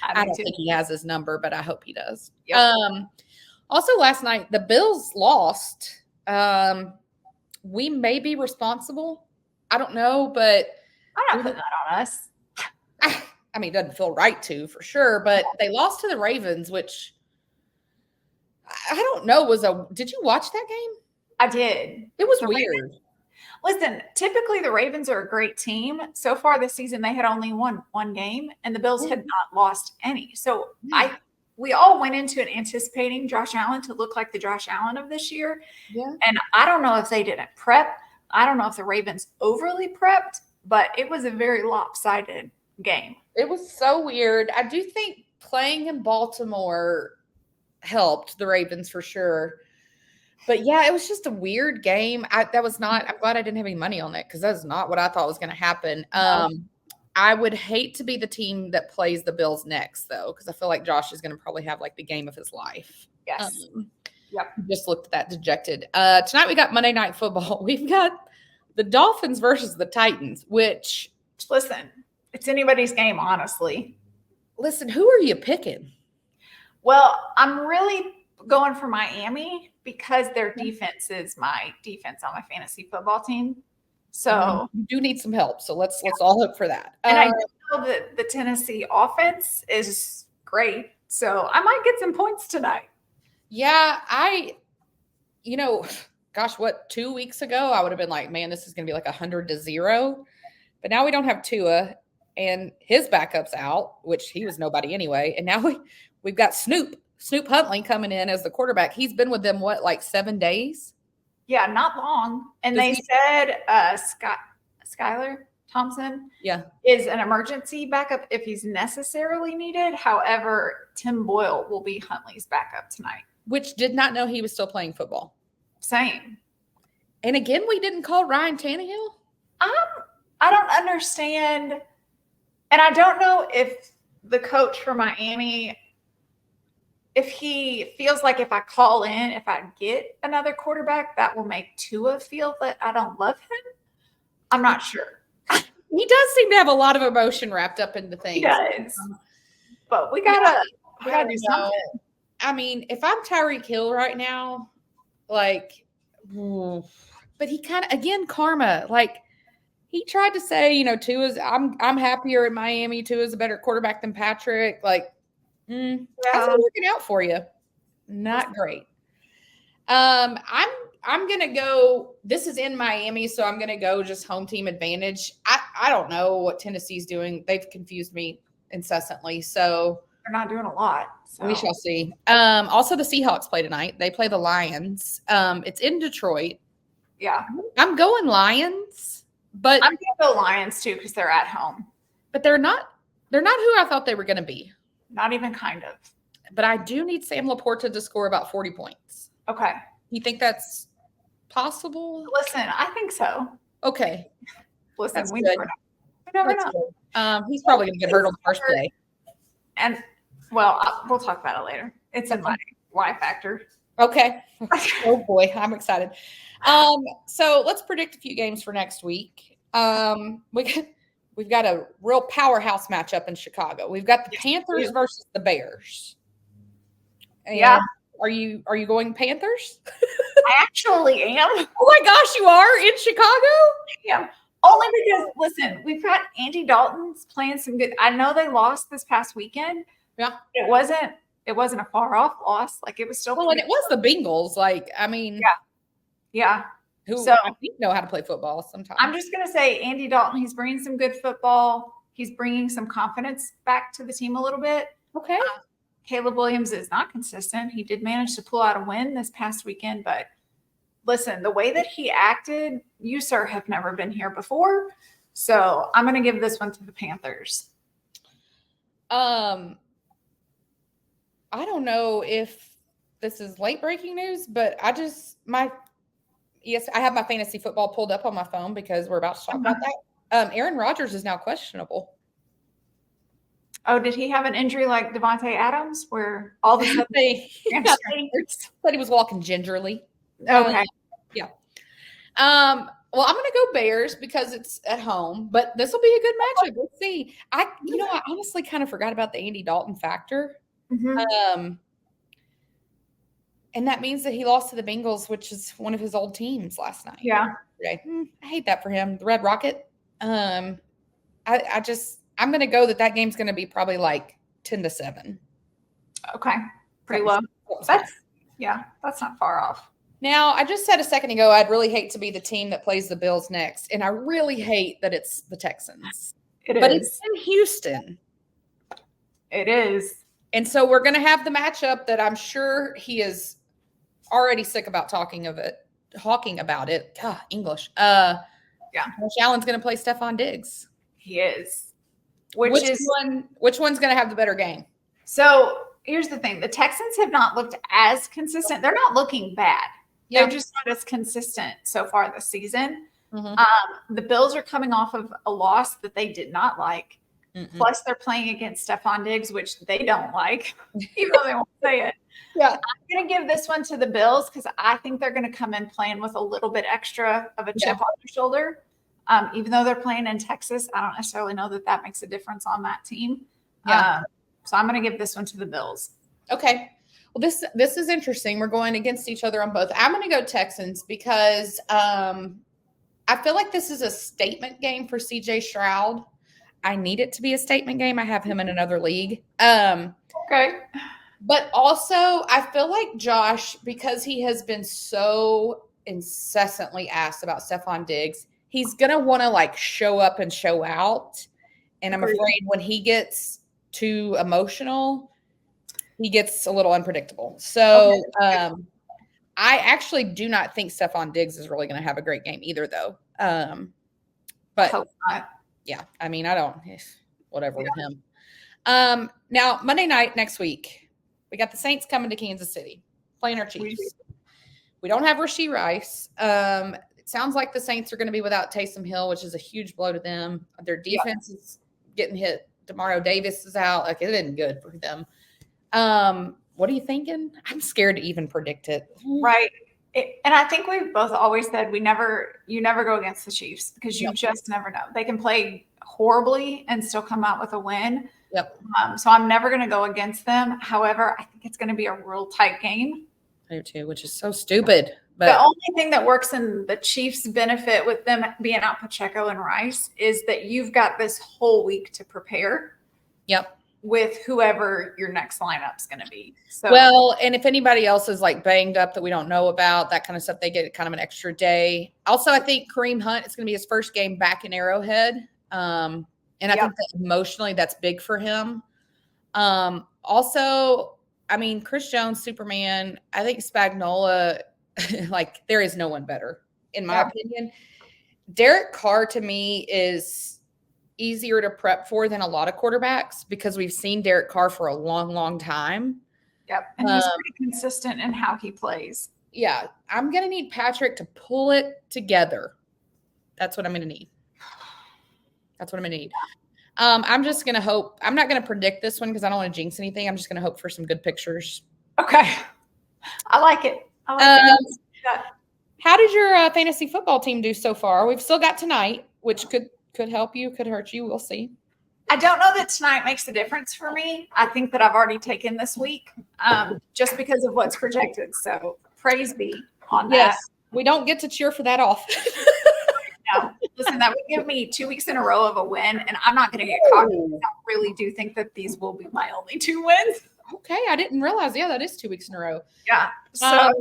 I don't think he has his number, but I hope he does. Yep. Also last night, the Bills lost. We may be responsible. I don't know, but I'm not putting that on us. I mean, it doesn't feel right to, for sure, but they lost to the Ravens, which I don't know. Did you watch that game? I did. It was The weird. Listen, typically the Ravens are a great team. So far this season, they had only won one game, and the Bills had not lost any. So we all went into it anticipating Josh Allen to look like the Josh Allen of this year. Yeah. And I don't know if they didn't prep. I don't know if the Ravens overly prepped, but it was a very lopsided game. It was so weird. I do think playing in Baltimore helped the Ravens for sure. But yeah, it was just a weird game. I'm glad I didn't have any money on it because that's not what I thought was going to happen. I would hate to be the team that plays the Bills next, though, because I feel like Josh is going to probably have like the game of his life. Yes. Yep. Just looked at that dejected. Tonight we got Monday Night Football. We've got the Dolphins versus the Titans, which. Listen, it's anybody's game, honestly. Listen, who are you picking? Well, I'm really going for Miami because their defense is my defense on my fantasy football team. So you do need some help. So let's all hope for that. And I know that the Tennessee offense is great. So I might get some points tonight. Yeah, gosh, 2 weeks ago, I would have been like, man, this is going to be like 100-0. But now we don't have Tua and his backup's out, which he was nobody anyway. And now we've got Snoop Huntley coming in as the quarterback. He's been with them, 7 days? Yeah, not long. And they said Skylar Thompson is an emergency backup if he's necessarily needed. However, Tim Boyle will be Huntley's backup tonight. Which did not know he was still playing football. Same. And again, we didn't call Ryan Tannehill? I don't understand. And I don't know if the coach for Miami, if he feels like if I call in, if I get another quarterback, that will make Tua feel that I don't love him. I'm not sure. He does seem to have a lot of emotion wrapped up into things. He does. But we gotta do something. I mean, if I'm Tyreek Hill right now, but he kind of, again, karma, he tried to say, Tua's, I'm happier in Miami. Tua's a better quarterback than Patrick. How's it working out for you? Not great. I'm going to go, this is in Miami, so I'm going to go just home team advantage. I don't know what Tennessee's doing. They've confused me incessantly. So they're not doing a lot. So. We shall see. Also, the Seahawks play tonight. They play the Lions. It's in Detroit. Yeah. I'm going Lions, but I'm going to go Lions too because they're at home. But they're not who I thought they were going to be. Not even kind of. But I do need Sam Laporta to score about 40 points. Okay. You think that's possible? Listen, I think so. Okay. Listen, we never know. We never know. He's probably going to get hurt on the first play. And, we'll talk about it later. It's in my WhyFactor. Okay. Oh, boy. I'm excited. So let's predict a few games for next week. We've got a real powerhouse matchup in Chicago. We've got the Panthers versus the Bears. And Are you going Panthers? I actually am. Oh my gosh, you are in Chicago? Yeah. Only because, listen, we've got Andy Dalton's playing some good. I know they lost this past weekend. Yeah. It wasn't a far off loss. It was still. Well, and it was the Bengals. Yeah. Who I think know how to play football sometimes. I'm just going to say Andy Dalton, he's bringing some good football. He's bringing some confidence back to the team a little bit. Okay. Caleb Williams is not consistent. He did manage to pull out a win this past weekend, but listen, the way that he acted, you, sir, have never been here before. So I'm going to give this one to the Panthers. I don't know if this is late breaking news, but I have my fantasy football pulled up on my phone because we're about to talk about that. Aaron Rodgers is now questionable. Oh, did he have an injury like Devontae Adams where all of a sudden they said he was walking gingerly? Okay. Yeah. Well, I'm going to go Bears because it's at home, but this will be a good matchup. Let's see. I honestly kind of forgot about the Andy Dalton factor. Mm-hmm. And that means that he lost to the Bengals, which is one of his old teams last night. Yeah. I hate that for him. The Red Rocket. I'm going to go that game's going to be probably 10-7. Okay. Pretty low. Yeah, that's not far off. Now, I just said a second ago, I'd really hate to be the team that plays the Bills next. And I really hate that it's the Texans. But it's in Houston. It is. And so we're going to have the matchup that I'm sure he is already sick about talking about it. God, English. Josh Allen's going to play Stephon Diggs. He is. Which one's going to have the better game? So here's the thing. The Texans have not looked as consistent. They're not looking bad. Yeah. They're just not as consistent so far this season. The Bills are coming off of a loss that they did not like. Plus, they're playing against Stephon Diggs, which they don't like, even though they won't say it. Yeah. I'm going to give this one to the Bills because I think they're going to come in playing with a little bit extra of a chip on their shoulder. Even though they're playing in Texas, I don't necessarily know that makes a difference on that team. Yeah. So I'm going to give this one to the Bills. Okay. Well, this is interesting. We're going against each other on both. I'm going to go Texans because I feel like this is a statement game for CJ Stroud. I need it to be a statement game. I have him in another league. Okay. But also, I feel like Josh, because he has been so incessantly asked about Stephon Diggs, he's going to want to like show up and show out. And I'm afraid when he gets too emotional, he gets a little unpredictable. So I actually do not think Stephon Diggs is really going to have a great game either, though. But hope not. Yeah, I mean, whatever with him. Now, Monday night next week, we got the Saints coming to Kansas City, playing our Chiefs. We don't have Rashee Rice. It sounds like the Saints are going to be without Taysom Hill, which is a huge blow to them. Their defense is getting hit. Demario Davis is out. Like, it isn't good for them. What are you thinking? I'm scared to even predict it. Right. And I think we've both always said you never go against the Chiefs because you just never know. They can play horribly and still come out with a win. Yep. So I'm never going to go against them. However, I think it's going to be a real tight game. I do too, which is so stupid. But the only thing that works in the Chiefs' benefit with them being out Pacheco and Rice is that you've got this whole week to prepare. Yep. With whoever your next lineup's going to be. So, well, and if anybody else is like banged up that we don't know about, that kind of stuff, they get kind of an extra day. Also, I think Kareem Hunt, it's going to be his first game back in Arrowhead. And I think that emotionally that's big for him. Also, I mean, Chris Jones, Superman, I think Spagnuolo, like there is no one better in my opinion. Derek Carr to me is easier to prep for than a lot of quarterbacks because we've seen Derek Carr for a long, long time. Yep. And he's pretty consistent in how he plays. Yeah. I'm going to need Patrick to pull it together. That's what I'm going to need. I'm just going to hope. I'm not going to predict this one because I don't want to jinx anything. I'm just going to hope for some good pictures. Okay. I like it. How did your fantasy football team do so far? We've still got tonight, which could help you, could hurt you. We'll see. I don't know that tonight makes a difference for me. I think that I've already taken this week just because of what's projected. So praise be on that. Yes, we don't get to cheer for that off. No, listen, that would give me 2 weeks in a row of a win, and I'm not going to get cocky. I really do think that these will be my only 2 wins. Okay, I didn't realize. Yeah, that is 2 weeks in a row. Yeah. So,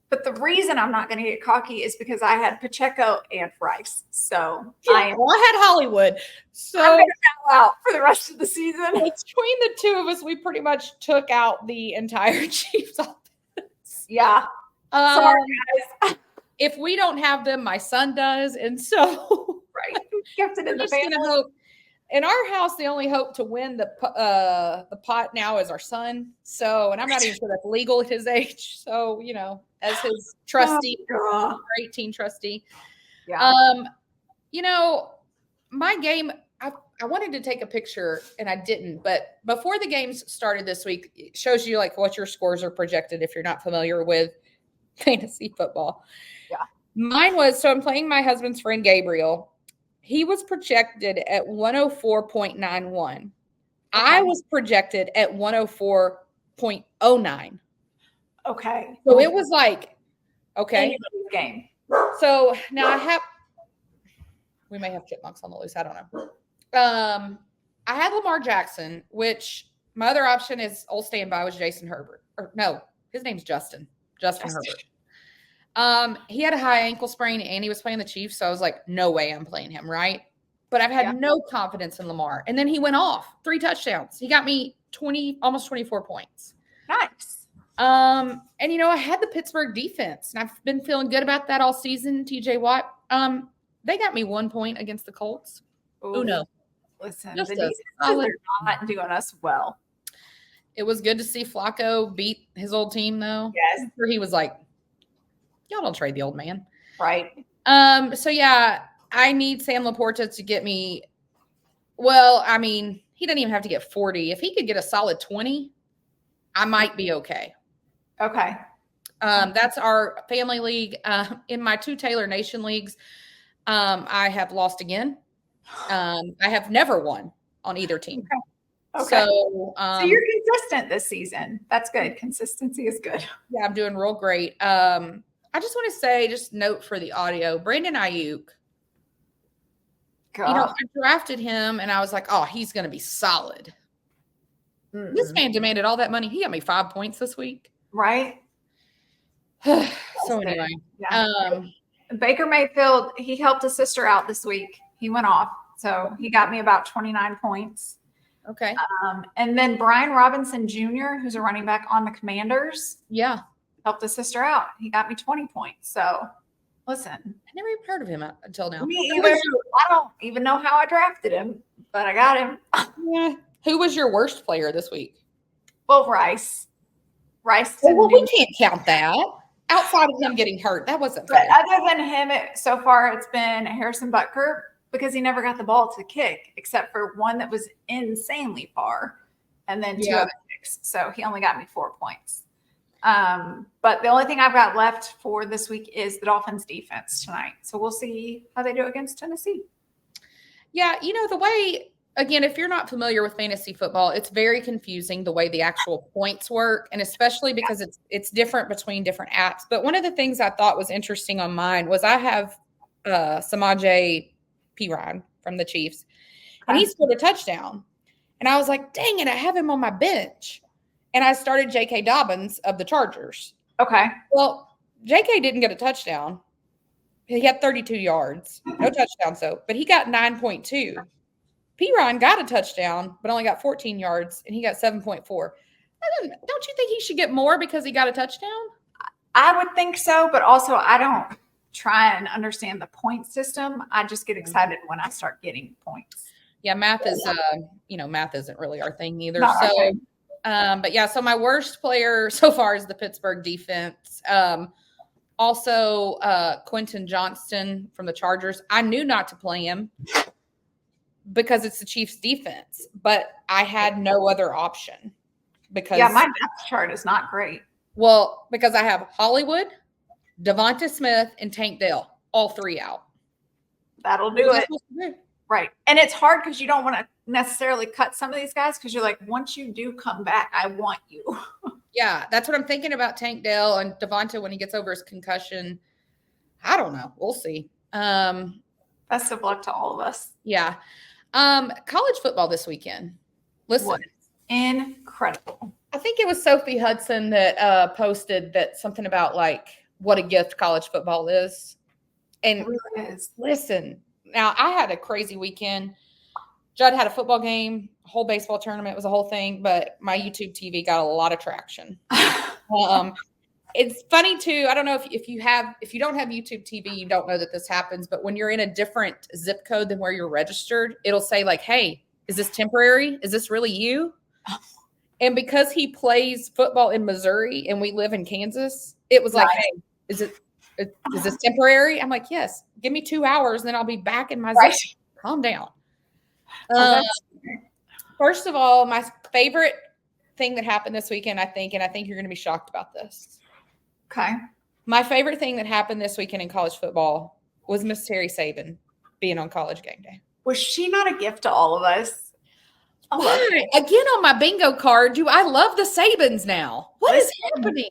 but the reason I'm not going to get cocky is because I had Pacheco and Rice. So I had Hollywood. So I'm going to bow out for the rest of the season. Between the two of us, we pretty much took out the entire Chiefs offense. Yeah. Sorry, guys. If we don't have them, my son does. And so kept it in the family. Hope. In our house, the only hope to win the pot now is our son. So, and I'm not even sure that's legal at his age. So, you know, as his trustee, 18 trustee. Yeah. You know, my game, I wanted to take a picture and I didn't, but before the games started this week, it shows you like what your scores are projected if you're not familiar with fantasy football. Yeah. Mine was, so I'm playing my husband's friend, Gabriel. He was projected at 104.91. Okay. I was projected at 104.09. Okay. So it was like, okay. Game. So now we may have chipmunks on the loose. I don't know. I had Lamar Jackson, which my other option is old standby was Jason Herbert. Or no, His name's Justin Herbert. He had a high ankle sprain and he was playing the Chiefs. So I was like, no way I'm playing him, right? But I've had no confidence in Lamar. And then he went off 3 touchdowns. He got me almost 24 points. Nice. And I had the Pittsburgh defense and I've been feeling good about that all season. TJ Watt. They got me 1 point against the Colts. Ooh, no. Listen, Just the defenses are not doing us well. It was good to see Flacco beat his old team, though. Yes. Where he was like, y'all don't trade the old man. Right. So, yeah, I need Sam Laporta to get me – well, I mean, he doesn't even have to get 40. If he could get a solid 20, I might be okay. Okay. That's our family league. In my 2 Taylor Nation leagues, I have lost again. I have never won on either team. Okay. So you're consistent this season. That's good. Consistency is good. Yeah, I'm doing real great. I just want to say, just note for the audio, Brandon Ayuk. I drafted him and I was like, oh, he's going to be solid. Mm-hmm. This man demanded all that money. He got me 5 points this week. Right. So anyway. Yeah. Baker Mayfield, he helped his sister out this week. He went off. So he got me about 29 points. Okay. And then Brian Robinson Jr., who's a running back on the Commanders. Yeah. Helped his sister out. He got me 20 points. So listen. I never even heard of him until now. Me either. I don't even know how I drafted him, but I got him. Yeah. Who was your worst player this week? Well, Rice. Well, we can't count that. Outside of him getting hurt, that wasn't fair. But other than him, so far it's been Harrison Butker because he never got the ball to kick except for one that was insanely far and then 2 other kicks. So he only got me 4 points. But the only thing I've got left for this week is the Dolphins defense tonight. So we'll see how they do against Tennessee. Yeah, the way, again, if you're not familiar with fantasy football, it's very confusing the way the actual points work, and especially because it's different between different apps. But one of the things I thought was interesting on mine was I have Samaje Perine from the Chiefs, and he scored a touchdown. And I was like, dang it, I have him on my bench. And I started J.K. Dobbins of the Chargers. Okay. Well, J.K. didn't get a touchdown. He had 32 yards. No touchdowns, though. But he got 9.2. Perine got a touchdown, but only got 14 yards, and he got 7.4. Don't you think he should get more because he got a touchdown? I would think so, but also I don't try and understand the point system. I just get excited when I start getting points. Yeah, math is, math isn't really our thing either. Not our thing. But yeah, so my worst player so far is the Pittsburgh defense. Also, Quentin Johnston from the Chargers. I knew not to play him because it's the Chiefs defense, but I had no other option because my depth chart is not great. Well, because I have Hollywood, Devonta Smith, and Tank Dell, all 3 out. That'll do it. Right. And it's hard because you don't want to necessarily cut some of these guys because you're like, once you do come back, I want you. Yeah, that's what I'm thinking about Tank Dell and Devonta when he gets over his concussion. I don't know. We'll see. Best of luck to all of us. Yeah. College football this weekend. Listen. What? Incredible. I think it was Sophie Hudson that posted that something about like what a gift college football is. And it really is. Listen, now I had a crazy weekend. Judd had a football game, a whole baseball tournament, it was a whole thing, but my YouTube TV got a lot of traction. It's funny too. I don't know if you don't have YouTube TV, you don't know that this happens, but when you're in a different zip code than where you're registered, it'll say like, hey, is this temporary? Is this really you? And because he plays football in Missouri and we live in Kansas, it was like, hey, is this temporary? I'm like, yes, give me 2 hours, then I'll be back in my zip. Calm down. First of all, my favorite thing that happened this weekend, I think you're going to be shocked about this. Okay. My favorite thing that happened this weekend in college football was Miss Terry Saban being on College Game Day. Was she not a gift to all of us? Why? Again, on my bingo card, I love the Sabans now. What is happening?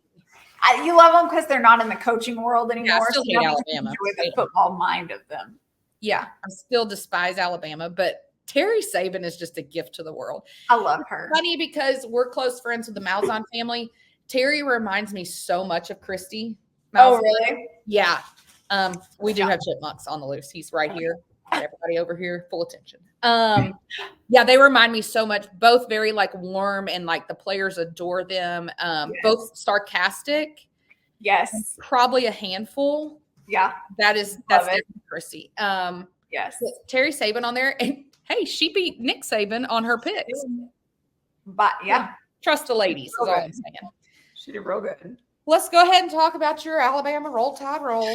You love them because they're not in the coaching world anymore. Yeah, I still hate Alabama. Enjoy the football mind of them. Yeah, I still despise Alabama, but Terry Saban is just a gift to the world. I love her. Funny because we're close friends with the Malzahn family. Terry reminds me so much of Kristin. Oh, really? Yeah. We do have chipmunks on the loose. He's right here. Got everybody over here, full attention. Yeah, they remind me so much. Both very like warm and like the players adore them. Both sarcastic. Yes. Probably a handful. Yeah. That's definitely Kristin. Yes. Terry Saban on there, and hey, she beat Nick Saban on her picks. But yeah, trust the ladies. Is all I'm saying. She did real good. Let's go ahead and talk about your Alabama Roll Tide Roll.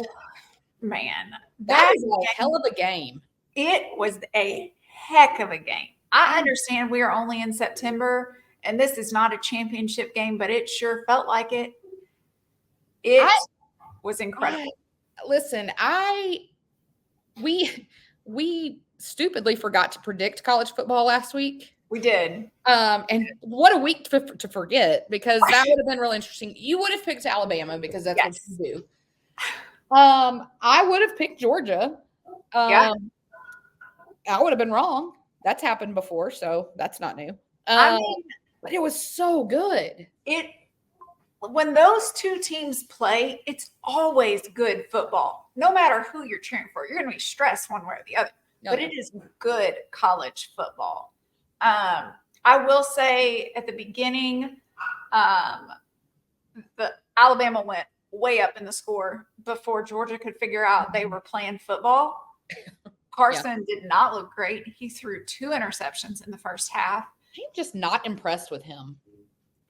Man, that was a hell of a game. It was a heck of a game. I understand we are only in September, and this is not a championship game, but it sure felt like it. It was incredible. Listen, we stupidly forgot to predict college football last week. We did. And what a week to forget, because that would have been real interesting. You would have picked Alabama because that's what you do. I would have picked Georgia. I would have been wrong. That's happened before, so that's not new. But it was so good. When those two teams play, it's always good football. No matter who you're cheering for, you're going to be stressed one way or the other. But it is good college football. I will say at the beginning, the Alabama went way up in the score before Georgia could figure out they were playing football. Carson did not look great. He threw 2 interceptions in the first half. I'm just not impressed with him.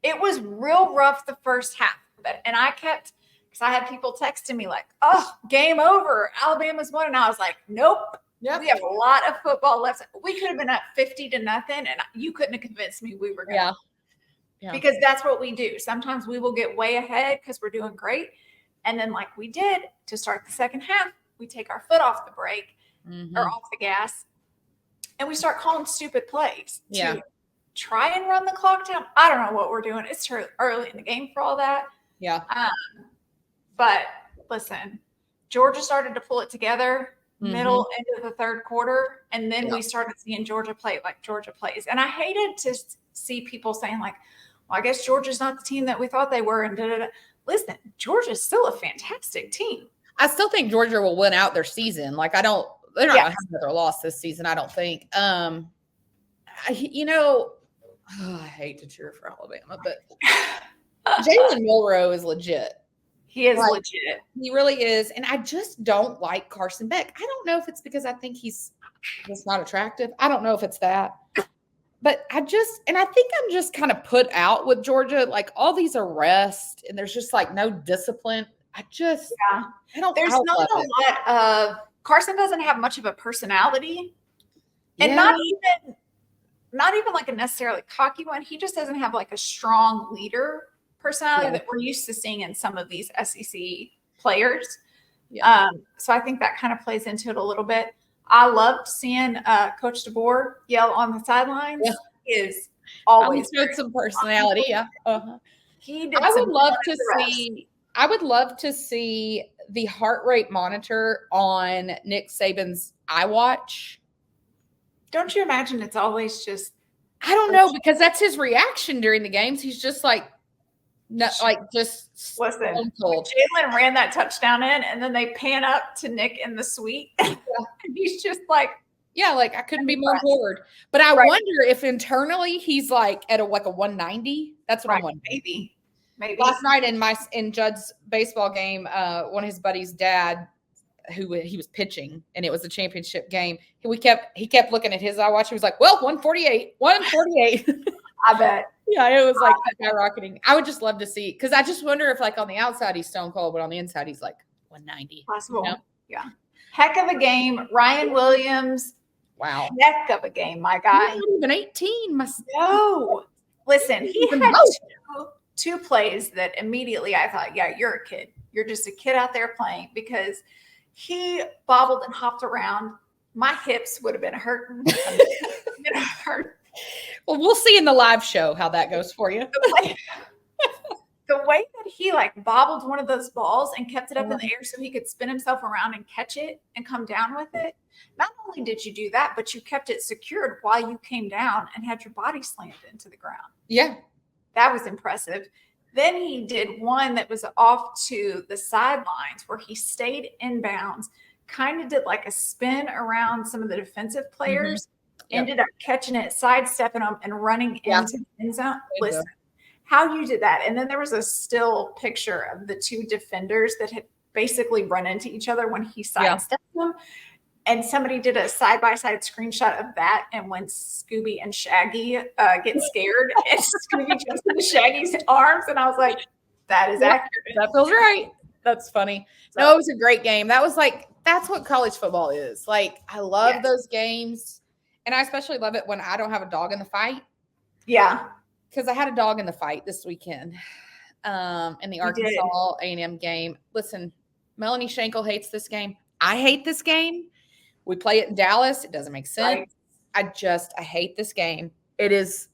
It was real rough the first half. And I kept, because I had people texting me like, oh, game over. Alabama's won. And I was like, nope. Yep. We have a lot of football left. We could have been up 50-0, and you couldn't have convinced me we were going to. Yeah. Because that's what we do. Sometimes we will get way ahead because we're doing great. And then like we did to start the second half, we take our foot off the brake or off the gas, and we start calling stupid plays to try and run the clock down. I don't know what we're doing. It's too early in the game for all that. Yeah. But listen, Georgia started to pull it together middle end of the third quarter, and then we started seeing Georgia play like Georgia plays. And I hated to see people saying like, well, I guess Georgia's not the team that we thought they were, and da-da-da. Listen, Georgia's still a fantastic team. I still think Georgia will win out their season. Like they're not going to have another loss this season, I don't think. I hate to cheer for Alabama, but Jalen Milroe is legit. He is legit. He really is. And I just don't like Carson Beck. I don't know if it's because I think he's just not attractive. I don't know if it's that. But I think I'm just kind of put out with Georgia. Like all these arrests and there's just like no discipline. I don't. There's not a lot of Carson doesn't have much of a personality, and not even like a necessarily cocky one. He just doesn't have like a strong leader personality that we're used to seeing in some of these SEC players. Yeah. So I think that kind of plays into it a little bit. I loved seeing Coach DeBoer yell on the sidelines. Yeah. He is always showed some personality. Yeah. He did. I would love to see the heart rate monitor on Nick Saban's iWatch. Don't you imagine it's always just? I don't know, because that's his reaction during the games. He's just like, just listen. Jalen ran that touchdown in, and then they pan up to Nick in the suite, and he's just like, I couldn't be more bored. But I wonder if internally he's like at a 190. That's what I'm wondering. Maybe. Last night in Judd's baseball game, one of his buddies' dad, who he was pitching, and it was a championship game. He kept looking at his iWatch. He was like, "Well, 148." I bet. Yeah, it was like skyrocketing. I would just love to see, because I just wonder if like on the outside he's stone cold, but on the inside he's like 190. Possible. Yeah. Heck of a game. Ryan Williams. Wow. Heck of a game, my guy. He's not even 18. No. Listen, he had two plays that immediately I thought, yeah, you're a kid. You're just a kid out there playing, because he bobbled and hopped around. My hips would have been hurting. Well, we'll see in the live show how that goes for you. The way that he like bobbled one of those balls and kept it up in the air so he could spin himself around and catch it and come down with it. Not only did you do that, but you kept it secured while you came down and had your body slammed into the ground. Yeah. That was impressive. Then he did one that was off to the sidelines where he stayed inbounds, kind of did like a spin around some of the defensive players, ended up catching it, sidestepping them, and running into the end zone. Listen, how you did that. And then there was a still picture of the two defenders that had basically run into each other when he sidestepped them. And somebody did a side-by-side screenshot of that, and when Scooby and Shaggy get scared, and Scooby jumps into Shaggy's arms, and I was like, that is accurate. That feels right. That's funny. So, no, it was a great game. That was like, that's what college football is. Like, I love those games, and I especially love it when I don't have a dog in the fight. Yeah. Because I had a dog in the fight this weekend in the Arkansas A&M game. Listen, Melanie Schenkel hates this game. I hate this game. We play it in Dallas. It doesn't make sense. Right. I hate this game. It is,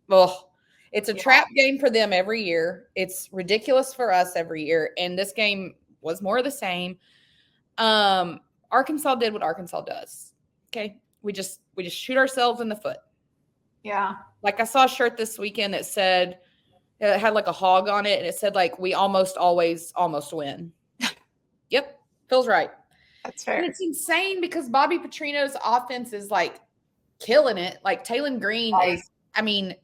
it's a trap game for them every year. It's ridiculous for us every year. And this game was more of the same. Arkansas did what Arkansas does. Okay. We just shoot ourselves in the foot. Yeah. Like I saw a shirt this weekend that said, it had like a hog on it. And it said like, we almost always almost win. Yep. Feels right. That's fair. And it's insane because Bobby Petrino's offense is like killing it. Like Taylon Green is, I mean,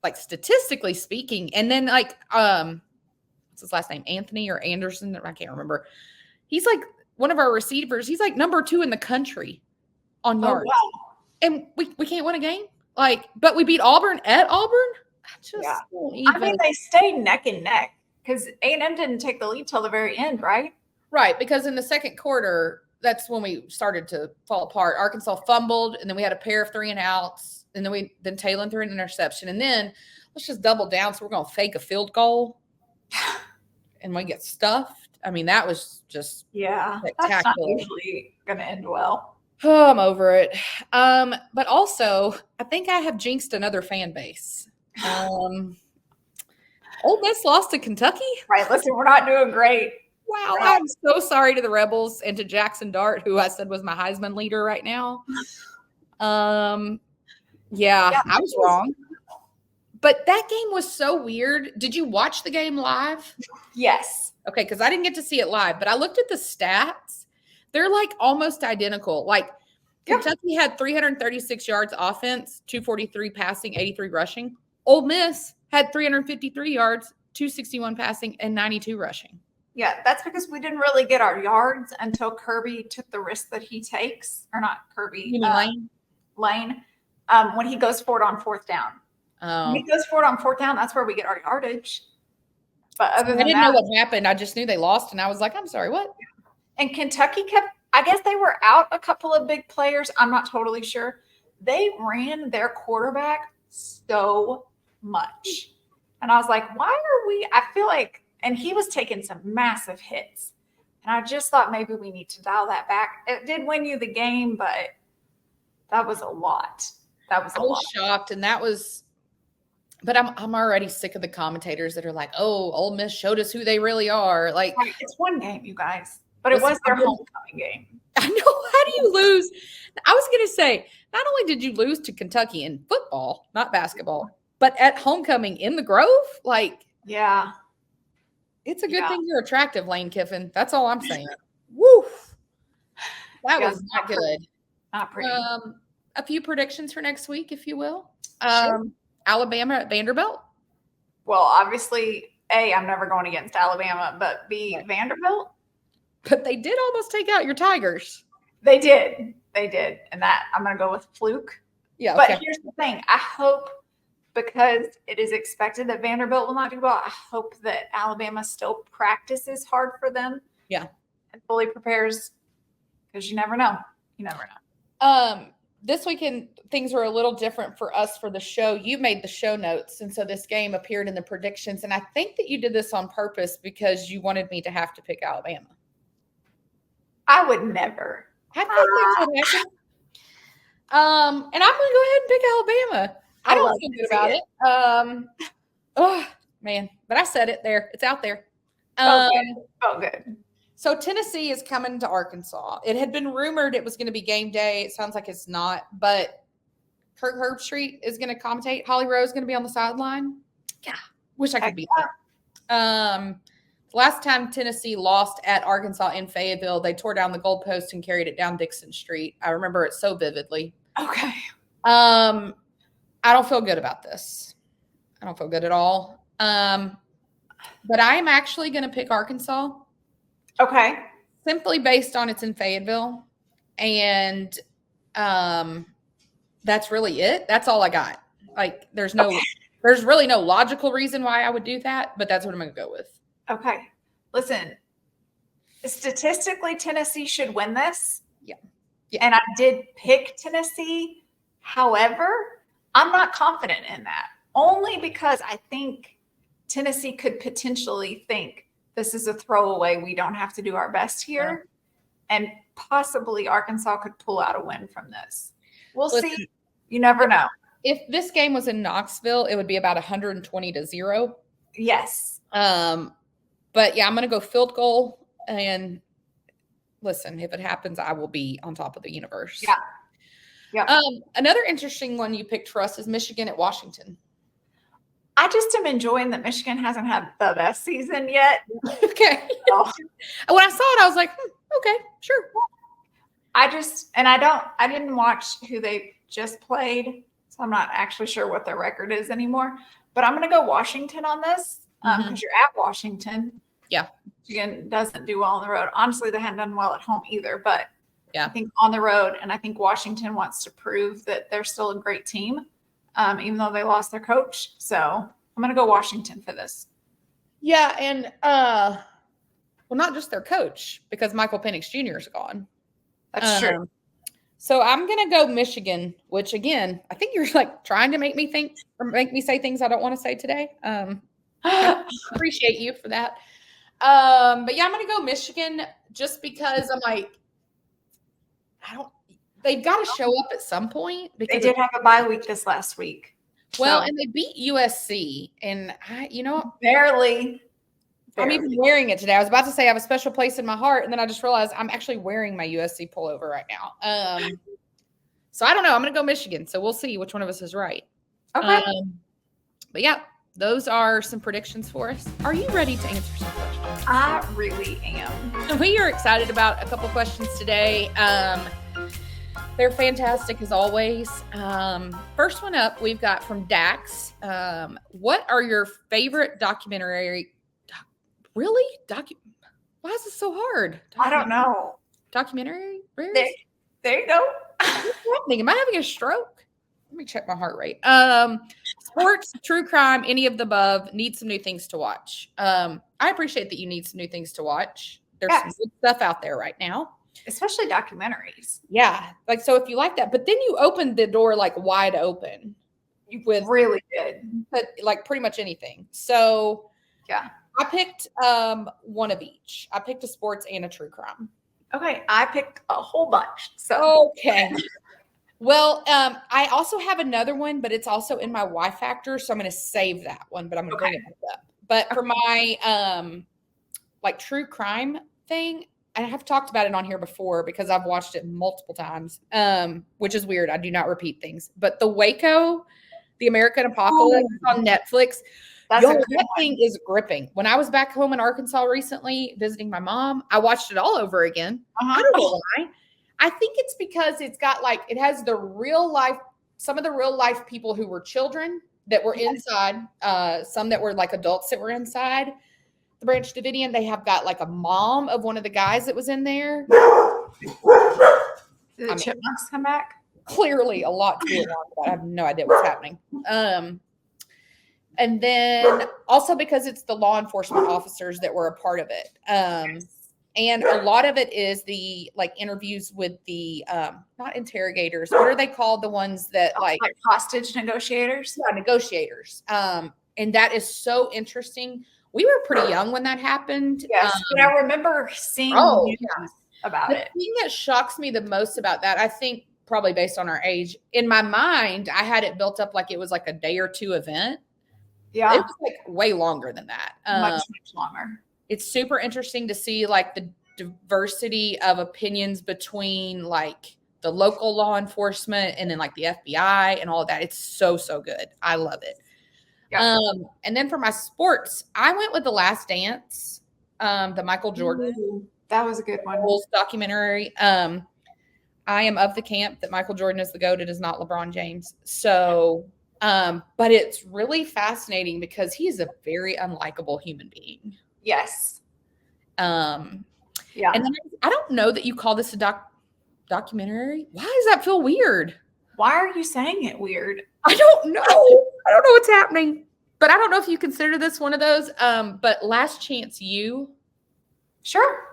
like statistically speaking. And then like, what's his last name? Anthony or Anderson? I can't remember. He's like one of our receivers. He's like number 2 in the country on yards. Wow. And we can't win a game. Like, but we beat Auburn at Auburn. I mean, they stayed neck and neck because A&M didn't take the lead till the very end, right? Right, because in the second quarter, that's when we started to fall apart. Arkansas fumbled, and then we had a pair of 3-and-outs, and then Taylon threw an interception, and then let's just double down. So we're going to fake a field goal, and we get stuffed. I mean, that was just spectacular. That's not usually going to end well. Oh, I'm over it. But also, I think I have jinxed another fan base. Ole Miss lost to Kentucky. Right, listen, we're not doing great. Wow, I'm so sorry to the Rebels and to Jackson Dart, who I said was my Heisman leader right now. I was wrong. But that game was so weird. Did you watch the game live? Yes. Okay, because I didn't get to see it live, but I looked at the stats. They're like almost identical. Like Kentucky had 336 yards offense, 243 passing, 83 rushing. Ole Miss had 353 yards, 261 passing, and 92 rushing. Yeah, that's because we didn't really get our yards until Kirby took the risk that he takes, or not Kirby, Lane, when he goes for it on 4th down. Oh. When he goes for it on 4th down, that's where we get our yardage. But other than I didn't know what happened. I just knew they lost, and I was like, I'm sorry, what? And Kentucky I guess they were out a couple of big players. I'm not totally sure. They ran their quarterback so much. And I was like, I feel like, and he was taking some massive hits. And I just thought maybe we need to dial that back. It did win you the game, but that was a lot. I was shocked. And but I'm already sick of the commentators that are like, oh, Ole Miss showed us who they really are. Like, it's one game, you guys. But it was their homecoming game. I know. How do you lose? I was going to say, not only did you lose to Kentucky in football, not basketball, but at homecoming in the Grove, like, it's a good thing you're attractive, Lane Kiffin. That's all I'm saying. Woo! That was not good. Not pretty. A few predictions for next week, if you will. Sure. Alabama at Vanderbilt. Well, obviously, A, I'm never going against Alabama, but B, Vanderbilt. But they did almost take out your Tigers. They did. And that I'm going to go with fluke. Yeah. But here's the thing. I hope, because it is expected that Vanderbilt will not do well, I hope that Alabama still practices hard for them. Yeah. And fully prepares, because you never know. This weekend, things were a little different for us for the show. You made the show notes, and so this game appeared in the predictions. And I think that you did this on purpose because you wanted me to have to pick Alabama. I would never. I think that's what happened. And I'm going to go ahead and pick Alabama. I don't feel good about it. Oh, man. But I said it there. It's out there. Felt good. So Tennessee is coming to Arkansas. It had been rumored it was going to be game day. It sounds like it's not. But Kirk Herbstreit is going to commentate. Holly Rowe is going to be on the sideline. Yeah. Wish I could be there. Last time Tennessee lost at Arkansas in Fayetteville, they tore down the goalpost and carried it down Dixon Street. I remember it so vividly. Okay. I don't feel good about this. I don't feel good at all. But I am actually going to pick Arkansas. Okay. Simply based on it's in Fayetteville. And that's really it. That's all I got. Like, there's really no logical reason why I would do that, but that's what I'm going to go with. Okay. Listen, statistically, Tennessee should win this. Yeah. And I did pick Tennessee. However, I'm not confident in that. Only because I think Tennessee could potentially think this is a throwaway. We don't have to do our best here. Yeah. And possibly Arkansas could pull out a win from this. We'll see. You never know. If this game was in Knoxville, it would be about 120-0. Yes. But yeah, I'm going to go field goal. And listen, if it happens, I will be on top of the universe. Yeah. Yeah. Another interesting one you picked for us is Michigan at Washington. I just am enjoying that Michigan hasn't had the best season yet. Okay. So, when I saw it, I was like, okay, sure. I didn't watch who they just played, so I'm not actually sure what their record is anymore. But I'm going to go Washington on this because you're at Washington. Yeah. Michigan doesn't do well on the road. Honestly, they haven't done well at home either, but yeah, I think on the road, and I think Washington wants to prove that they're still a great team, even though they lost their coach. So I'm going to go Washington for this. Yeah, and well, not just their coach, because Michael Penix Jr. is gone. That's true. So I'm going to go Michigan, which again, I think you're like trying to make me think or make me say things I don't want to say today. I appreciate you for that. But yeah, I'm going to go Michigan just because I'm like, they've got to show up at some point. Because they did have a bye week this last week. Well, and they beat USC and barely. I'm even wearing it today. I was about to say I have a special place in my heart, and then I just realized I'm actually wearing my USC pullover right now. So I don't know. I'm going to go Michigan. So we'll see which one of us is right. Okay. But yeah, those are some predictions for us. Are you ready to answer some questions? I really am. We are excited about a couple questions today. They're fantastic as always. First one up, we've got from Dax. What are your favorite documentary? Really? Why is it so hard? I don't know. Documentary? There you go. What's happening? Am I having a stroke? Let me check my heart rate. Sports, true crime, any of the above. Need some new things to watch. I appreciate that you need some new things to watch. There's some good stuff out there right now. Especially documentaries. Yeah. Like, so if you like that, but then you opened the door like wide open. You really did. But like pretty much anything. So yeah. I picked one of each. I picked a sports and a true crime. Okay. I picked a whole bunch. So okay. Well, I also have another one, but it's also in my WhyFactor, so I'm going to save that one, but I'm going to bring it back up. But for my like true crime thing, I have talked about it on here before because I've watched it multiple times, which is weird. I do not repeat things. But the Waco, the American Apocalypse on Netflix, that thing is gripping. When I was back home in Arkansas recently visiting my mom, I watched it all over again. I don't know why. I think it's because it has the real life, some of the real life people who were children that were inside, some that were like adults that were inside the Branch Davidian. They have got like a mom of one of the guys that was in there. Did the chipmunks come back? Clearly a lot to be alarmed about. I have no idea what's happening. And then also because it's the law enforcement officers that were a part of it. And a lot of it is the like interviews with the not interrogators. What are they called? The ones that like hostage negotiators? Yeah, negotiators. And that is so interesting. We were pretty young when that happened. Yes, but I remember seeing news about it. The thing that shocks me the most about that, I think probably based on our age, in my mind, I had it built up like it was like a day or two event. Yeah. It was like way longer than that. Much longer. It's super interesting to see like the diversity of opinions between like the local law enforcement and then like the FBI and all of that. It's so, so good. I love it. Yeah. And then for my sports, I went with The Last Dance, the Michael Jordan Ooh, that was a good one. Bulls documentary. I am of the camp that Michael Jordan is the GOAT. It is not LeBron James. So, but it's really fascinating because he is a very unlikable human being. Yes. Yeah. And then I don't know that you call this a documentary. Why does that feel weird? Why are you saying it weird? I don't know. I don't know what's happening. But I don't know if you consider this one of those. But Last Chance U. Sure.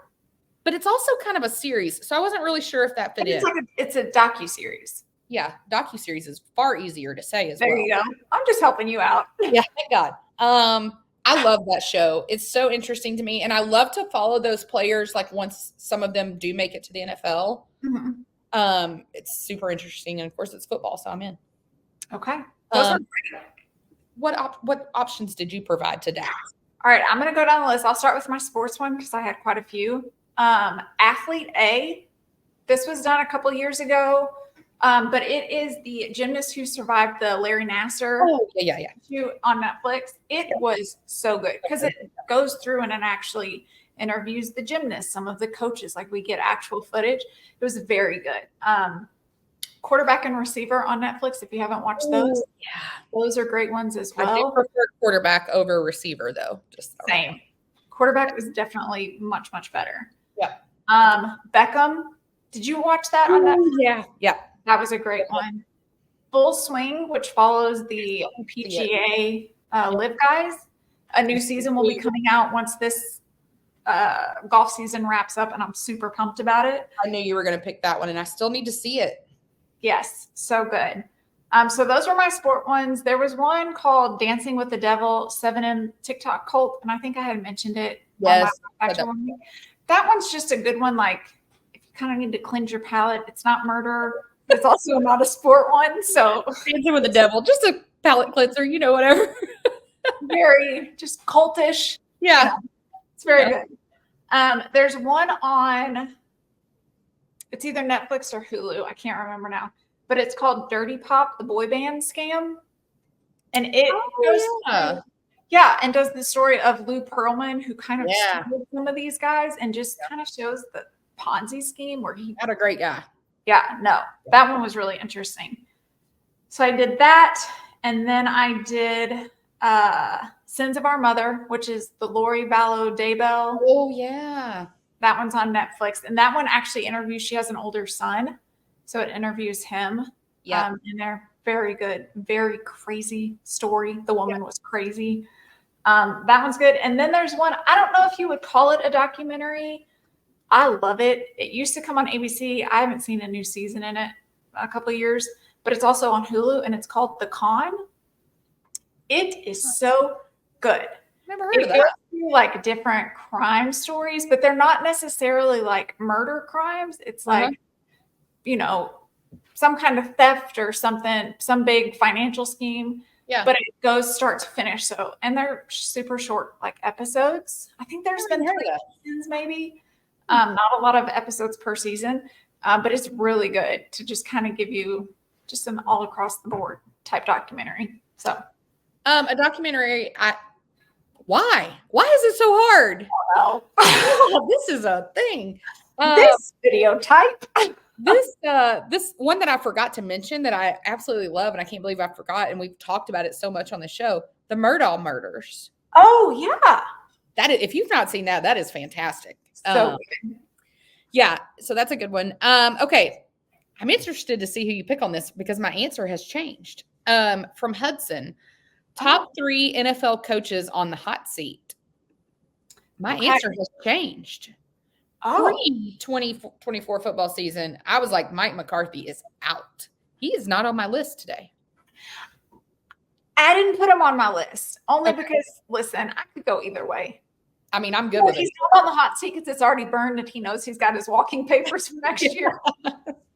But it's also kind of a series. So I wasn't really sure if that fit in. It's a docuseries. Yeah, docuseries is far easier to say as well. There you go. I'm just helping you out. Yeah, thank God. I love that show. It's so interesting to me. And I love to follow those players, like once some of them do make it to the NFL. Mm-hmm. It's super interesting. And of course, it's football, so I'm in. Okay. Those are great. What options did you provide today? All right, I'm going to go down the list. I'll start with my sports one because I had quite a few. Athlete A. This was done a couple years ago, but it is the gymnast who survived the Larry Nassar shoot on Netflix. It was so good because it goes through and it actually interviews the gymnasts, some of the coaches. Like we get actual footage. It was very good. Quarterback and receiver on Netflix. If you haven't watched those, those are great ones as well. I do prefer quarterback over receiver, though. Just same. Quarterback is definitely much, much better. Yeah. Beckham. Did you watch that on Netflix? Yeah. That was a great one. Full Swing, which follows the PGA Live Guys. A new season will be coming out once this golf season wraps up, and I'm super pumped about it. I knew you were going to pick that one, and I still need to see it. Yes, so good. So those were my sport ones. There was one called Dancing with the Devil, 7M TikTok cult, and I think I had mentioned it. Yes. That one's just a good one. Like, if you kind of need to cleanse your palate, it's not murder. It's also not a sport one. So Dancing with the Devil, just a palate cleanser, whatever. Very just cultish. Yeah. It's very good. There's one on, it's either Netflix or Hulu. I can't remember now. But it's called Dirty Pop, the boy band scam. And it goes and does the story of Lou Pearlman, who kind of screwed some of these guys and just kind of shows the Ponzi scheme where he not a great guy. Yeah, no. That one was really interesting. So I did that. And then I did Sins of Our Mother, which is the Lori Vallow Daybell. Oh, yeah. That one's on Netflix. And that one actually interviews, she has an older son. So it interviews him. Yeah. And they're very good, very crazy story. The woman was crazy. That one's good. And then there's one, I don't know if you would call it a documentary. I love it. It used to come on ABC. I haven't seen a new season in it a couple of years, but it's also on Hulu and it's called The Con. It is so good. Never heard of that. It goes through like different crime stories, but they're not necessarily like murder crimes. It's like, some kind of theft or something, some big financial scheme. Yeah. But it goes start to finish. So, and they're super short, like episodes. I think there's been 3 seasons maybe. Not a lot of episodes per season, but it's really good to just kind of give you just an all across the board type documentary. So, a documentary. Why is it so hard? Oh, this is a thing. This video type. This one that I forgot to mention that I absolutely love, and I can't believe I forgot, and we've talked about it so much on the show, the Murdaugh murders. Oh yeah. That is, if you've not seen that is fantastic. So good. Yeah, so that's a good one. Okay. I'm interested to see who you pick on this because my answer has changed. From Hudson, top 3 NFL coaches on the hot seat. My answer has changed. Pre-2024 football season, I was like, Mike McCarthy is out. He is not on my list today. I didn't put him on my list only because, listen, I could go either way. I mean, I'm good with it. He's not on the hot seat because it's already burned and he knows he's got his walking papers for next year.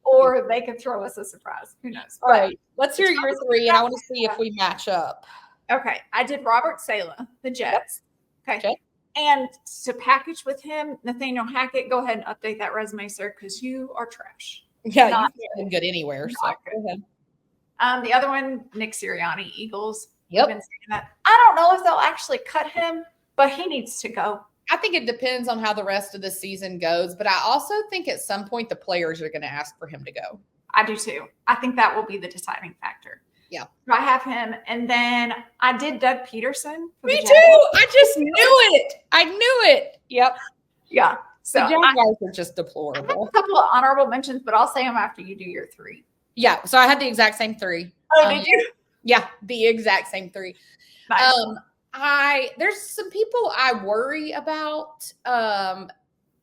Or they could throw us a surprise. Who knows? All right. Let's hear your 3, and I want to see if we match up. Okay. I did Robert Saleh, the Jets. Okay. And to package with him, Nathaniel Hackett, go ahead and update that resume, sir, because you are trash. Yeah, you've been good anywhere. So go ahead. The other one, Nick Sirianni, Eagles. Yep. I've been saying that. I don't know if they'll actually cut him, but he needs to go. I think it depends on how the rest of the season goes, but I also think at some point the players are going to ask for him to go. I do too. I think that will be the deciding factor. Yeah. So I have him, and then I did Doug Peterson. Me too. I just knew it. I knew it. Yep. Yeah. So the Jaguars are just I have deplorable. a couple of honorable mentions, but I'll say them after you do your 3. Yeah. So I had the exact same 3. Oh, did you? Yeah, the exact same 3. Nice. There's some people I worry about.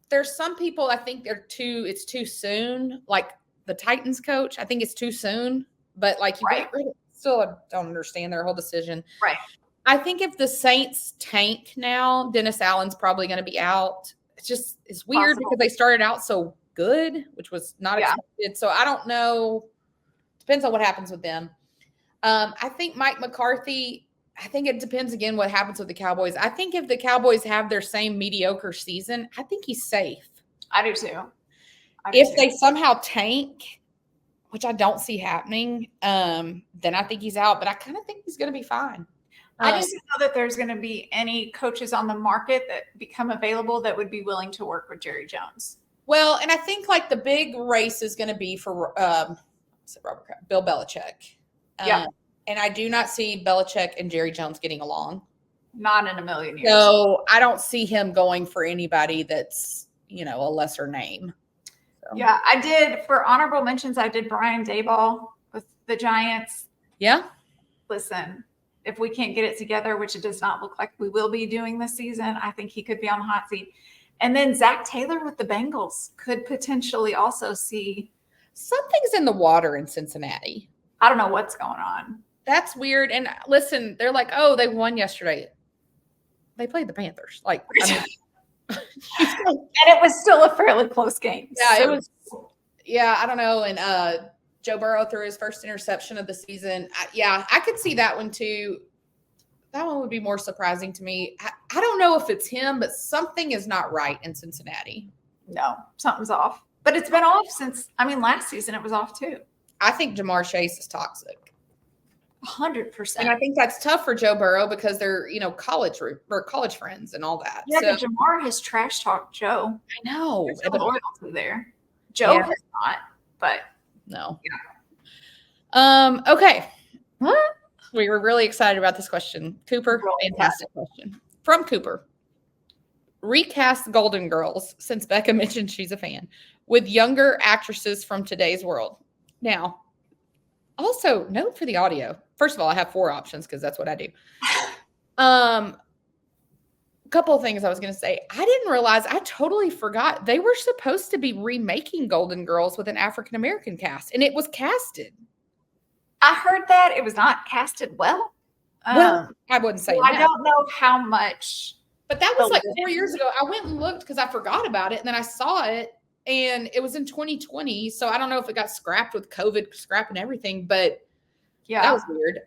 There's some people I think it's too soon. Like the Titans coach, I think it's too soon. But like you still don't understand their whole decision. Right. I think if the Saints tank now, Dennis Allen's probably going to be out. It's weird because they started out so good, which was not expected. So I don't know. Depends on what happens with them. I think Mike McCarthy, I think it depends again what happens with the Cowboys. I think if the Cowboys have their same mediocre season, I think he's safe. I do too. If they somehow tank, which I don't see happening, then I think he's out. But I kind of think he's going to be fine. I just don't know that there's going to be any coaches on the market that become available that would be willing to work with Jerry Jones. Well, and I think like the big race is going to be for Bill Belichick. And I do not see Belichick and Jerry Jones getting along. Not in a million years. So I don't see him going for anybody that's, a lesser name. So. Yeah, I did. For honorable mentions, I did Brian Daboll with the Giants. Yeah. Listen, if we can't get it together, which it does not look like we will be doing this season, I think he could be on the hot seat. And then Zach Taylor with the Bengals could potentially also see. Something's in the water in Cincinnati. I don't know what's going on. That's weird. And listen, they're like, oh, they won yesterday. They played the Panthers. Like, and it was still a fairly close game. Yeah, it was. Yeah, I don't know. And Joe Burrow threw his first interception of the season. I could see that one too. That one would be more surprising to me. I don't know if it's him, but something is not right in Cincinnati. No, something's off. But it's been off since, last season it was off too. I think Jamar Chase is toxic. 100%. And I think that's tough for Joe Burrow because they're, college friends and all that. Yeah, but Jamar has trash talked Joe. I know. There's no loyalty there. Joe has not, but no. Yeah. Okay. What? We were really excited about this question. Cooper, fantastic question. From Cooper. Recast Golden Girls, since Becca mentioned she's a fan, with younger actresses from today's world. Now, also, note for the audio. First of all, I have 4 options because that's what I do. A couple of things I was going to say. I didn't realize, I totally forgot. They were supposed to be remaking Golden Girls with an African-American cast, and it was casted. I heard that it was not casted well. I wouldn't say that. I don't know how much. But that was like 4 years ago. I went and looked because I forgot about it, and then I saw it, and it was in 2020. So I don't know if it got scrapped with COVID scrapping everything, but yeah, that was weird.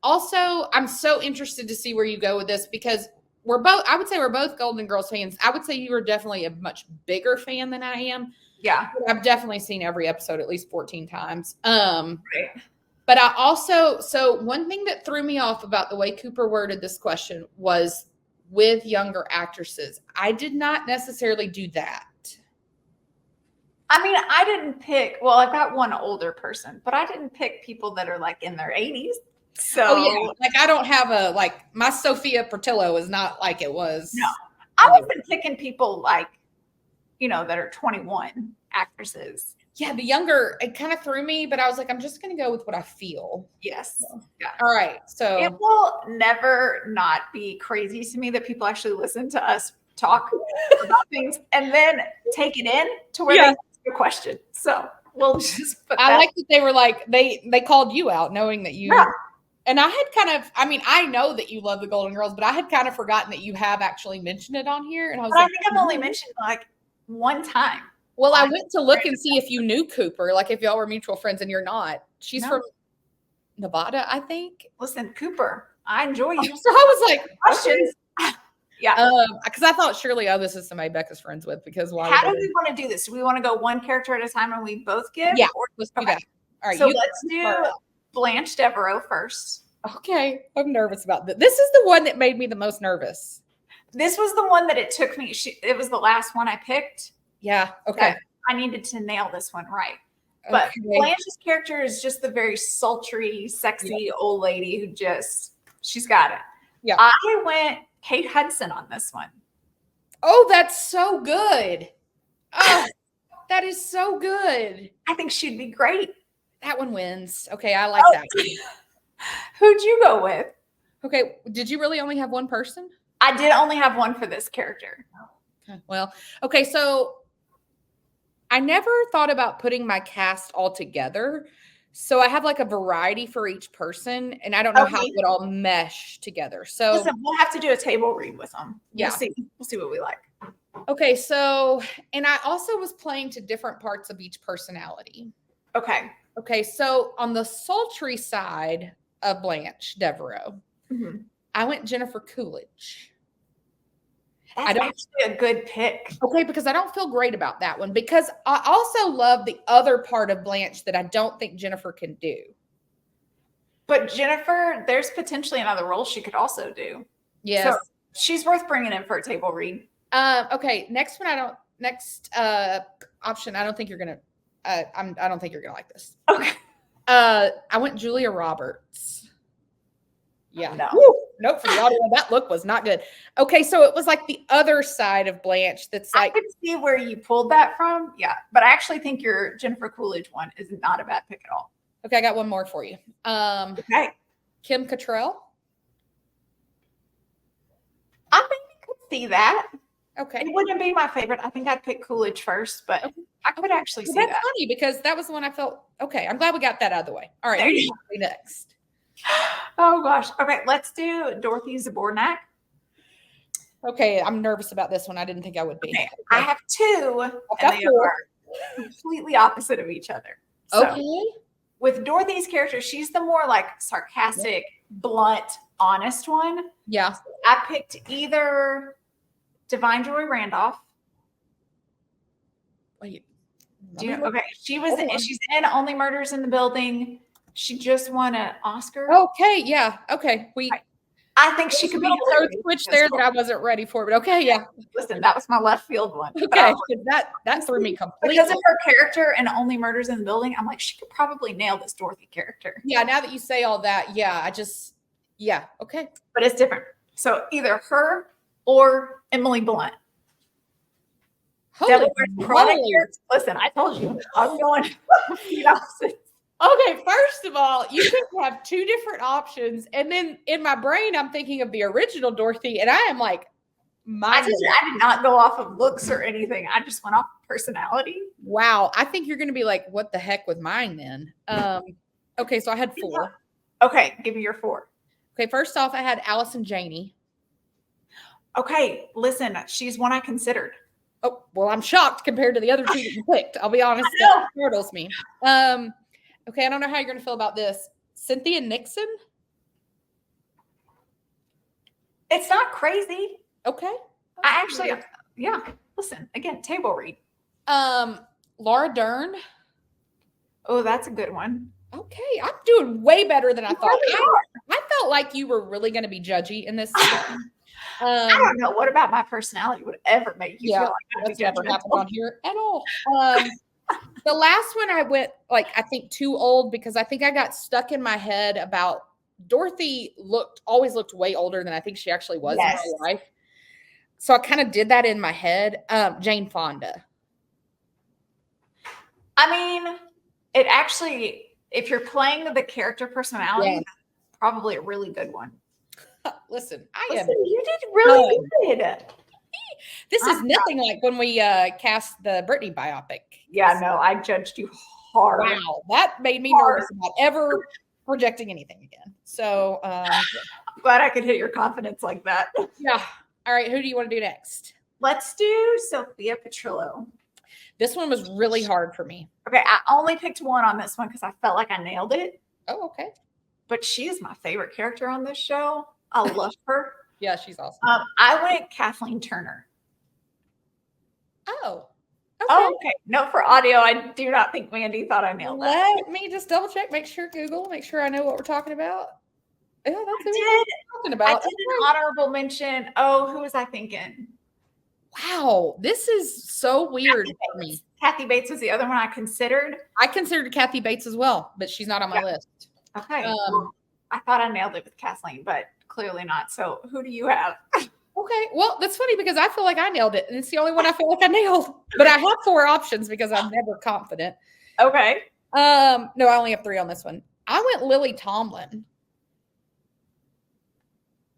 Also, I'm so interested to see where you go with this because I would say we're both Golden Girls fans. I would say you are definitely a much bigger fan than I am. Yeah. I've definitely seen every episode at least 14 times. Right. But I also, one thing that threw me off about the way Cooper worded this question was with younger actresses. I did not necessarily do that. I didn't pick, I've got one older person, but I didn't pick people that are like in their 80s. So, I don't have my Sophia Portillo is not like it was. No, I wasn't picking people like, that are 21 actresses. Yeah, the younger, it kind of threw me, but I was like, I'm just going to go with what I feel. Yes. So, yeah. All right. So it will never not be crazy to me that people actually listen to us talk about things and then take it in to where they ask a question. So we'll just put that. I like that they were like, they called you out knowing that you, and I had kind of, I know that you love the Golden Girls, but I had kind of forgotten that you have actually mentioned it on here. And I was I think I've only mentioned like one time. Well, I went to look and see if you knew Cooper, like if y'all were mutual friends and you're not. She's from Nevada, I think. Listen, Cooper, I enjoy you. So I was like, questions. Yeah. Because I thought surely, this is somebody Becca's friends with because why? How do we want to do this? Do we want to go one character at a time and we both give? Yeah, let's do that. All right. So let's do Blanche Devereaux first. Okay, I'm nervous about this. This is the one that made me the most nervous. This was the one that it took me. It was the last one I picked. Yeah. Okay. I needed to nail this one right. But Blanche's character is just the very sultry, sexy old lady who she's got it. Yeah. I went Kate Hudson on this one. Oh, that's so good. Oh, that is so good. I think she'd be great. That one wins. Okay, I like that. Who'd you go with? Okay, did you really only have one person? I did only have one for this character. Okay, well, okay, so I never thought about putting my cast all together. So I have like a variety for each person, and I don't know how it would all mesh together. So listen, we'll have to do a table read with them. Yeah. We'll see what we like. Okay, so, and I also was playing to different parts of each personality. Okay, so on the sultry side of Blanche Devereaux, I went Jennifer Coolidge. That's actually a good pick. Okay, because I don't feel great about that one, because I also love the other part of Blanche that I don't think Jennifer can do. But Jennifer, there's potentially another role she could also do. Yes. So she's worth bringing in for a table read. Okay, next option, I don't think you're gonna I don't think you're gonna like this. Okay. I went Julia Roberts. Yeah. No. Nope, for the audio, that look was not good. Okay, so it was like the other side of Blanche that's like, I could see where you pulled that from. Yeah, but I actually think your Jennifer Coolidge one is not a bad pick at all. Okay, I got one more for you. Okay. Kim Cattrall. I think you could see that. Okay. It wouldn't be my favorite. I think I'd pick Coolidge first, but I could actually see that's that. funny because that was the one I felt, okay, I'm glad we got that out of the way. All right, next. Oh gosh. Okay, let's do Dorothy Zabornak. Okay, I'm nervous about this one. I didn't think I would be. Okay. I have two, and they are completely opposite of each other. So, okay. With Dorothy's character, she's the more like sarcastic, blunt, honest one. Yeah. So I picked either Divine Joy Randolph. Wait. Okay, she's in Only Murders in the Building. She just won an Oscar. Okay, yeah. Okay. I think she could be a third switch there that I wasn't ready for, but okay, yeah. Listen, that was my left field one. Okay, that threw me completely. Because of her character and Only Murders in the Building, I'm like, she could probably nail this Dorothy character. Yeah, now that you say all that, okay. But it's different. So either her or Emily Blunt. Holy Listen, I told you. I was going the opposite. Okay, first of all, you could have two different options, and then in my brain, I'm thinking of the original Dorothy, and I am like, I did not go off of looks or anything. I just went off personality. Wow, I think you're going to be like, what the heck with mine then? Okay, so I had 4. Okay, give me your 4. Okay, first off, I had Allison Janney. Okay, listen, she's one I considered. Oh, well, I'm shocked compared to the other two that you picked. I'll be honest, that startles me. Okay, I don't know how you're going to feel about this. Cynthia Nixon? It's not crazy. Okay. I actually, listen, again, table read. Laura Dern? Oh, that's a good one. Okay, I'm doing way better than I thought. I felt like you were really going to be judgy in this. I don't know. What about my personality would ever make you feel like that's never happened on here at all. The last one I went, like, I think too old because I think I got stuck in my head about Dorothy always looked way older than I think she actually was in real life. So I kind of did that in my head. Jane Fonda. I mean, it actually, if you're playing the character personality, probably a really good one. Listen, you did really good. This is nothing like when we cast the Britney biopic. Yeah, no, I judged you hard. Wow, that made me nervous about ever projecting anything again. So I'm glad I could hit your confidence like that. Yeah. All right, who do you want to do next? Let's do Sophia Petrillo. This one was really hard for me. Okay, I only picked one on this one because I felt like I nailed it. Oh, okay. But she is my favorite character on this show. I love her. Yeah, she's awesome. I went Kathleen Turner. Oh. Okay. Oh, okay. No, for audio, I do not think Mandy thought I nailed that. Let me just double check, make sure I know what we're talking about. Yeah, that's who I we're talking I about. did an honorable mention. Oh, who was I thinking? Wow, this is so weird for me. Kathy Bates was the other one I considered. I considered Kathy Bates as well, but she's not on my list. Okay. Well, I thought I nailed it with Kathleen, but clearly not. So who do you have? Okay. Well, that's funny because I feel like I nailed it. And it's the only one I feel like I nailed. But I have 4 options because I'm never confident. Okay. No, I only have 3 on this one. I went Lily Tomlin.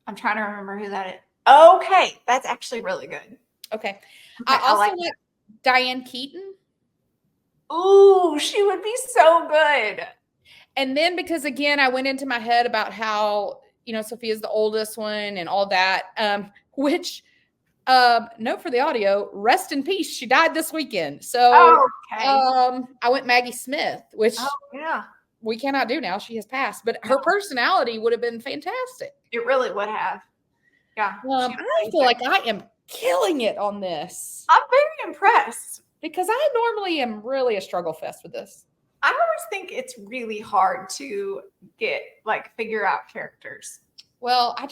I'm trying to remember who that is. Okay. That's actually really good. Okay. I also went Diane Keaton. Ooh, she would be so good. And then because again, I went into my head about how, Sophia's the oldest one and all that, which note for the audio, rest in peace. She died this weekend. So I went Maggie Smith, which we cannot do now. She has passed, but her personality would have been fantastic. It really would have. Yeah. I feel like I am killing it on this. I'm very impressed. Because I normally am really a struggle fest with this. I always think it's really hard to figure out characters. Well, I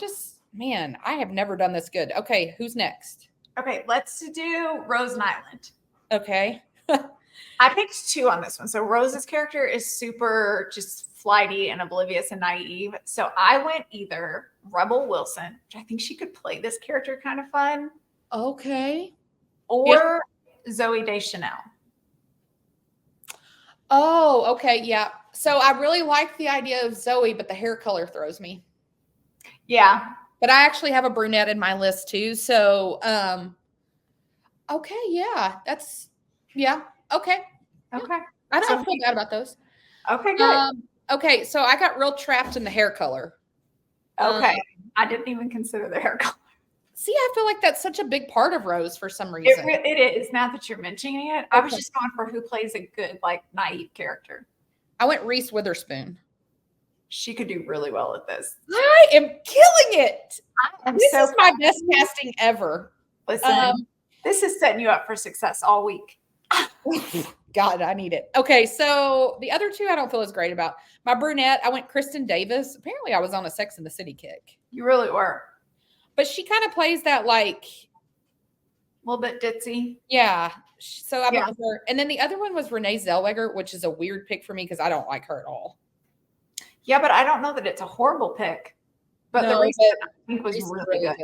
have never done this good. Okay, who's next? Okay, let's do Rose Nyland. Okay. I picked 2 on this one. So Rose's character is super just flighty and oblivious and naive. So I went either Rebel Wilson, which I think she could play this character kind of fun. Okay. Or Zoe Deschanel. Oh, okay. Yeah. So I really like the idea of Zoe, but the hair color throws me. Yeah. But I actually have a brunette in my list too. So, okay. Yeah. Okay. Okay. I don't feel bad about those. Okay, good. Okay. So I got real trapped in the hair color. Okay. I didn't even consider the hair color. See, I feel like that's such a big part of Rose for some reason. It is, now that you're mentioning it. I was just going for who plays a good, naive character. I went Reese Witherspoon. She could do really well at this. I am killing it. This is my best casting ever. Listen, this is setting you up for success all week. God, I need it. Okay, so the other 2 I don't feel as great about. My brunette, I went Kristin Davis. Apparently, I was on a Sex and the City kick. You really were. But she kind of plays that a little bit ditzy. Yeah. So I went with her. And then the other one was Renee Zellweger, which is a weird pick for me because I don't like her at all. Yeah, but I don't know that it's a horrible pick. But the reason I think was really good.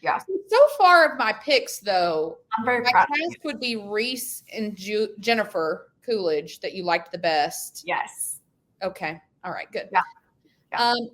Yeah. So far of my picks, though, I'm very proud. My cast would be Reese and Jennifer Coolidge that you liked the best. Yes. Okay. All right. Good. Yeah.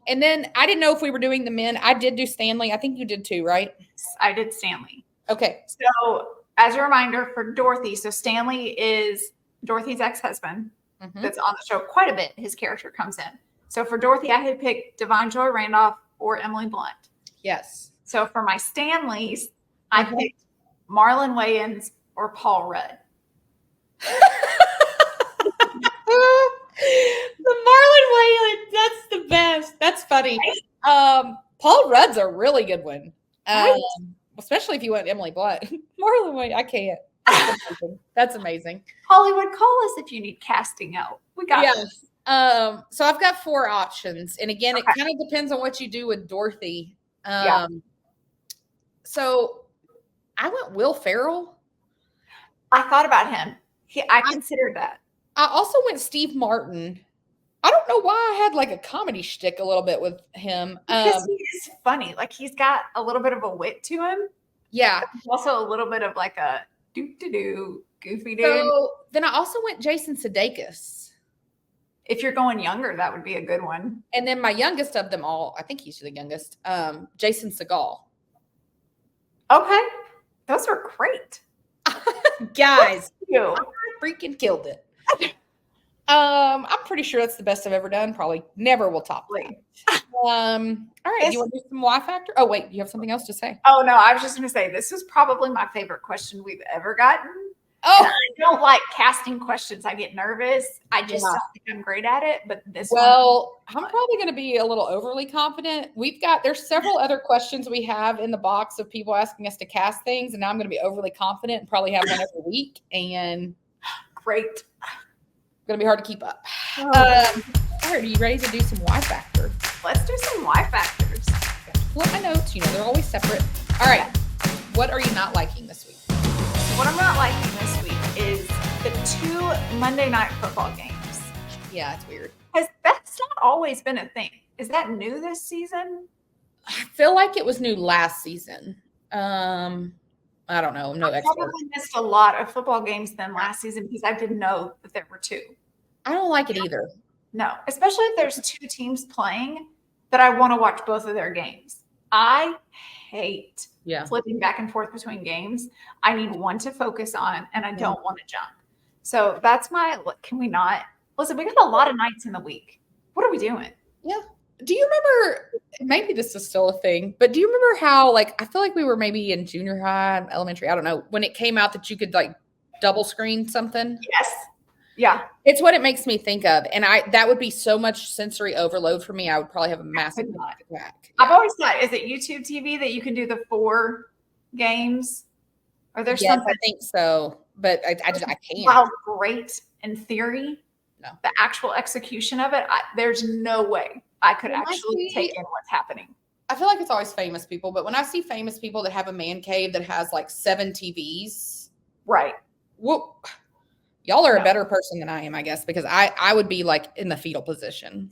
And then I didn't know if we were doing the men. I did do Stanley. I think you did too, right? I did Stanley. Okay. So as a reminder for Dorothy, so Stanley is Dorothy's ex-husband that's on the show quite a bit. His character comes in. So for Dorothy, I had picked Devon Joy Randolph or Emily Blunt. Yes. So for my Stanleys, I picked Marlon Wayans or Paul Rudd. The Marlon Wayans, that's the best. That's funny. Paul Rudd's a really good one. Especially if you went Emily Blunt. Marlon Wayans, I can't. That's amazing. Hollywood, call us if you need casting help. We got this. So I've got 4 options. And again, it kind of depends on what you do with Dorothy. So I went Will Ferrell. I thought about him. I considered that. I also went Steve Martin. I don't know why I had a comedy shtick a little bit with him. Because he is funny. He's got a little bit of a wit to him. Yeah. Also a little bit of a doo-doo-doo, goofy dude. So then I also went Jason Sudeikis. If you're going younger, that would be a good one. And then my youngest of them all, I think he's the youngest, Jason Segel. Okay. Those are great. Guys, I freaking killed it. I'm pretty sure that's the best I've ever done. Probably never will top that. All right. You want to do some WhyFactor? Oh, wait. You have something else to say? Oh, no. I was just going to say this was probably my favorite question we've ever gotten. Oh, and I don't like casting questions. I get nervous. I just don't think I'm great at it. But this one, I'm probably going to be a little overly confident. There's several other questions we have in the box of people asking us to cast things. And now I'm going to be overly confident and probably have one every week. And great. It's going to be hard to keep up. All right. Are you ready to do some WhyFactor? Let's do some WhyFactors. Well, my notes, they're always separate. All right. What are you not liking this week? What I'm not liking this week is the 2 Monday night football games. Yeah, it's weird. That's not always been a thing. Is that new this season? I feel like it was new last season. I don't know. No I expert. probably missed a lot of football games than last season because I didn't know that there were 2. I don't like it either. No, especially if there's 2 teams playing that I want to watch both of their games. I hate flipping back and forth between games. I need one to focus on, and I don't want to jump. So that's can we not? Listen, we got a lot of nights in the week. What are we doing? Yeah. Do you remember, maybe this is still a thing, but do you remember how, I feel like we were maybe in junior high, elementary, I don't know, when it came out that you could, double screen something? Yes. Yeah. It's what it makes me think of. And that would be so much sensory overload for me. I would probably have a massive attack. I've always thought, is it YouTube TV that you can do the 4 games? Or there's something? I think so. But I can't. Wow, great in theory. No. The actual execution of it, there's no way I could actually take in what's happening. I feel like it's always famous people, but when I see famous people that have a man cave that has 7 TVs. Right. Whoop. Y'all are a better person than I am, I guess, because I would be in the fetal position.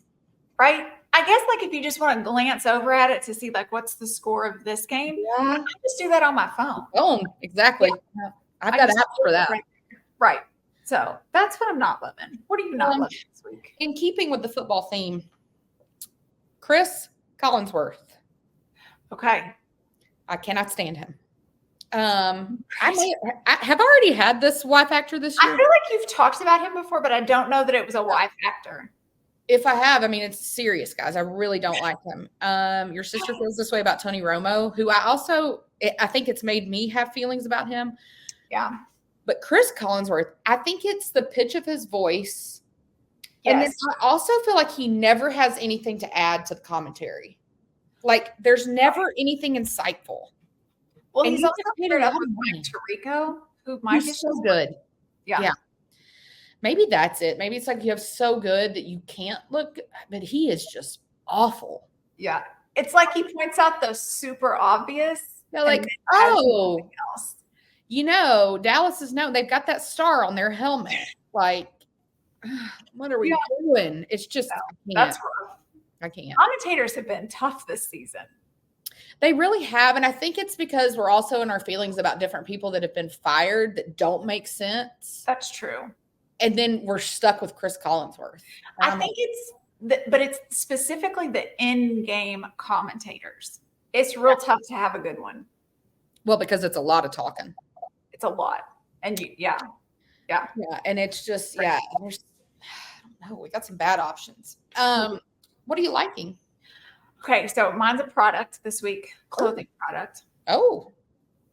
Right. I guess if you just want to glance over at it to see what's the score of this game, I just do that on my phone. Boom. Exactly. Yeah. I've got apps for that. Right. So that's what I'm not loving. What are you not loving this week? In keeping with the football theme, Chris Collinsworth. Okay. I cannot stand him. I have already had this WhyFactor this year. I feel like you've talked about him before, but I don't know that it was a WhyFactor. If I have, it's serious, guys. I really don't like him. Your sister feels this way about Tony Romo, who I think it's made me have feelings about him. Yeah. But Chris Collinsworth, I think it's the pitch of his voice. Yes. And then I also feel like he never has anything to add to the commentary. There's never anything insightful. Well, he's also paired up with Mike Tirico, who Mike is so good. Yeah. Maybe that's it. Maybe it's you have so good that you can't look, but he is just awful. Yeah. It's he points out the super obvious. They're else. Dallas is known. They've got that star on their helmet. What are we doing? It's just, that's rough. I can't. Commentators have been tough this season. They really have. And I think it's because we're also in our feelings about different people that have been fired that don't make sense. That's true. And then we're stuck with Chris Collinsworth. I think but it's specifically the in-game commentators. It's real tough to have a good one. Well, because it's a lot of talking. It's a lot. And yeah. And it's just, I don't know. We got some bad options. What are you liking? Okay. So mine's a product this week, clothing product. Oh.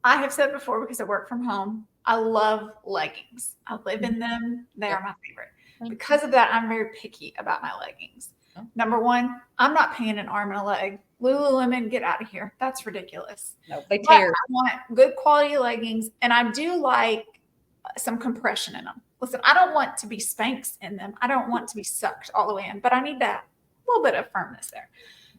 I have said before, because I work from home, I love leggings. I live in them. They are my favorite. Because of that, I'm very picky about my leggings. Oh. Number one, I'm not paying an arm and a leg. Lululemon, get out of here. That's ridiculous. No, they tear. I want good quality leggings, and I do like some compression in them. Listen, I don't want to be Spanx in them. I don't want to be sucked all the way in, but I need that little bit of firmness there.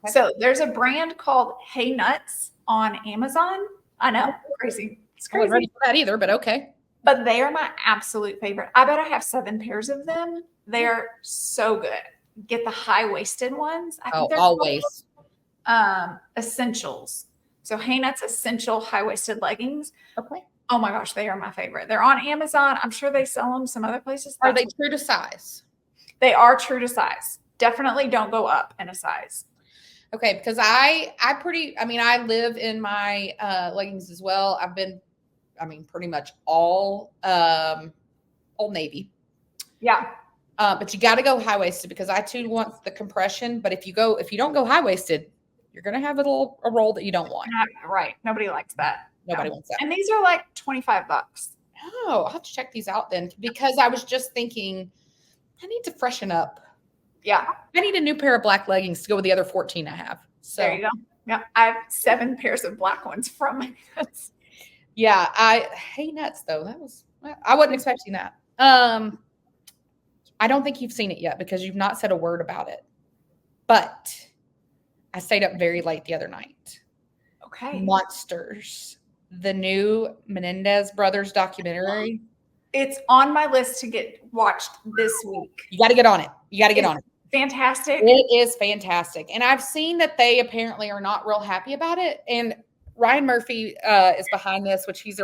Okay. So there's a brand called Hey Nuts on Amazon. I know, crazy. It's crazy. I wasn't ready for that either, but okay. But they are my absolute favorite. I bet I have 7 pairs of them. They are so good. Get the high-waisted ones. I think they're always. Essentials. So Hey Nuts Essential high-waisted leggings. Okay. Oh my gosh, they are my favorite. They're on Amazon. I'm sure they sell them some other places. Are they true to size? They are true to size. Definitely don't go up in a size. Okay, because I live in my leggings as well. I've been, pretty much all Old Navy. Yeah. But you got to go high-waisted because I too want the compression. But if you don't go high-waisted, you're going to have a roll that you don't want. Right. Nobody likes that. Nobody wants that. And these are $25. Oh, I'll have to check these out then, because I was just thinking I need to freshen up. Yeah. I need a new pair of black leggings to go with the other 14 I have. So there you go. Yeah. I have 7 pairs of black ones from my nuts. Yeah. Hey Nuts though. I wasn't expecting that. I don't think you've seen it yet because you've not said a word about it. But I stayed up very late the other night. Okay. Monsters, the new Menendez brothers documentary. It's on my list to get watched this week. You got to get on it. You got to get on it. Fantastic. It is fantastic. And I've seen that they apparently are not real happy about it. And Ryan Murphy is behind this, which he's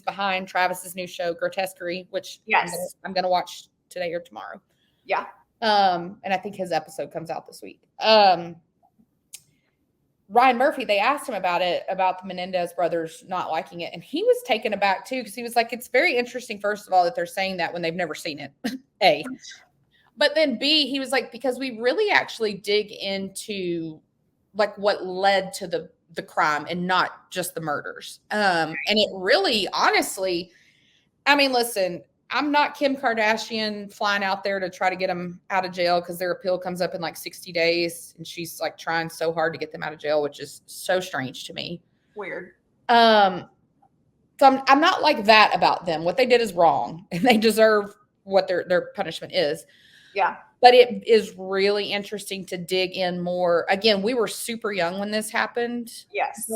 behind Travis's new show, Grotesquerie, which I'm going to watch today or tomorrow. Yeah. And I think his episode comes out this week. Ryan Murphy, they asked him about the Menendez brothers not liking it. And he was taken aback too, because he was like, it's very interesting, first of all, that they're saying that when they've never seen it. A. But then B, he was like, because we really actually dig into like what led to the crime and not just the murders. And it really, honestly, I mean, listen, I'm not Kim Kardashian flying out there to try to get them out of jail because their appeal comes up in like 60 days. And she's like trying so hard to get them out of jail, which is so strange to me. Weird. So I'm not like that about them. What they did is wrong and they deserve what their punishment is. Yeah. But it is really interesting to dig in more. Again, we were super young when this happened. Yes.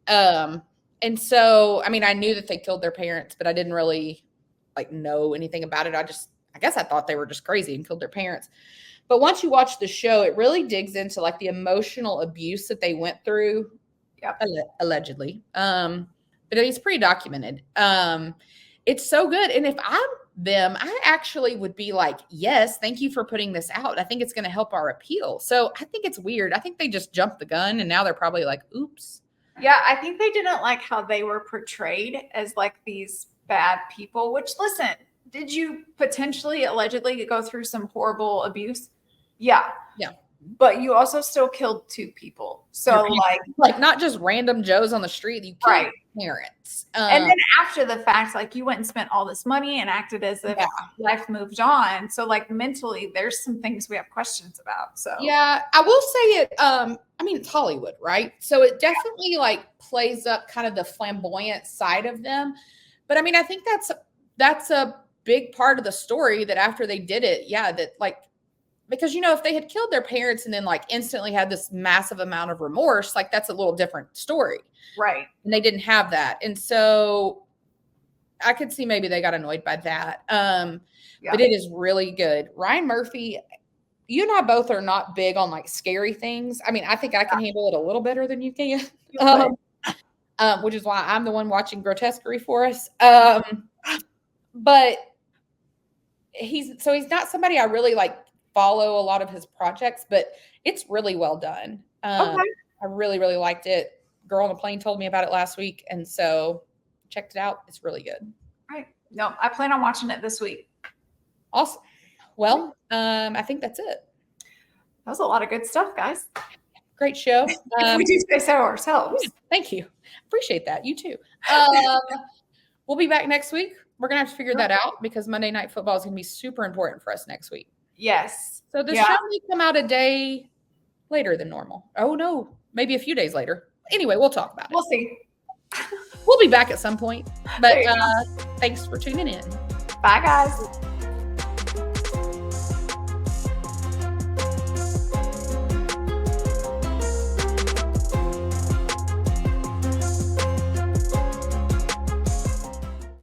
And so, I mean, I knew that they killed their parents, but I didn't really like know anything about it. I guess I thought they were just crazy and killed their parents. But once you watch the show, it really digs into like the emotional abuse that they went through. Yep. Allegedly. But it's pretty documented. It's so good. And if I'm them, I actually would be like, yes, thank you for putting this out. I think it's going to help our appeal. So I think it's weird. I think they just jumped the gun and now they're probably like, oops. Yeah, I think they didn't like how they were portrayed as like these bad people, which, listen, did you potentially allegedly go through some horrible abuse? Yeah. Yeah. But you also still killed 2 people. So like not just random Joes on the street, you killed parents. And then after the fact, like you went and spent all this money and acted as if life moved on. So like mentally, there's some things we have questions about. So yeah, I will say it. I mean, it's Hollywood, right? So it definitely like plays up kind of the flamboyant side of them. But I mean, I think that's a big part of the story that after they did it, that like, because, if they had killed their parents and then like instantly had this massive amount of remorse, like that's a little different story. Right. And they didn't have that. And so I could see maybe they got annoyed by that. But it is really good. Ryan Murphy, you and I both are not big on like scary things. I mean, I think I can handle it a little better than you can. Which is why I'm the one watching Grotesquerie for us. But he's not somebody I really like follow a lot of his projects, but it's really well done. I really, really liked it. Girl on the Plane told me about it last week, and so checked it out. It's really good. Right. No, I plan on watching it this week. Awesome. Well, I think that's it. That was a lot of good stuff, guys. Great show. If we do say so ourselves. Thank you. Appreciate that. You too. We'll be back next week. We're going to have to figure that out because Monday Night Football is going to be super important for us next week. Yes. So the show may come out a day later than normal. Oh, no. Maybe a few days later. Anyway, we'll talk about it. We'll see. We'll be back at some point. But thanks for tuning in. Bye, guys.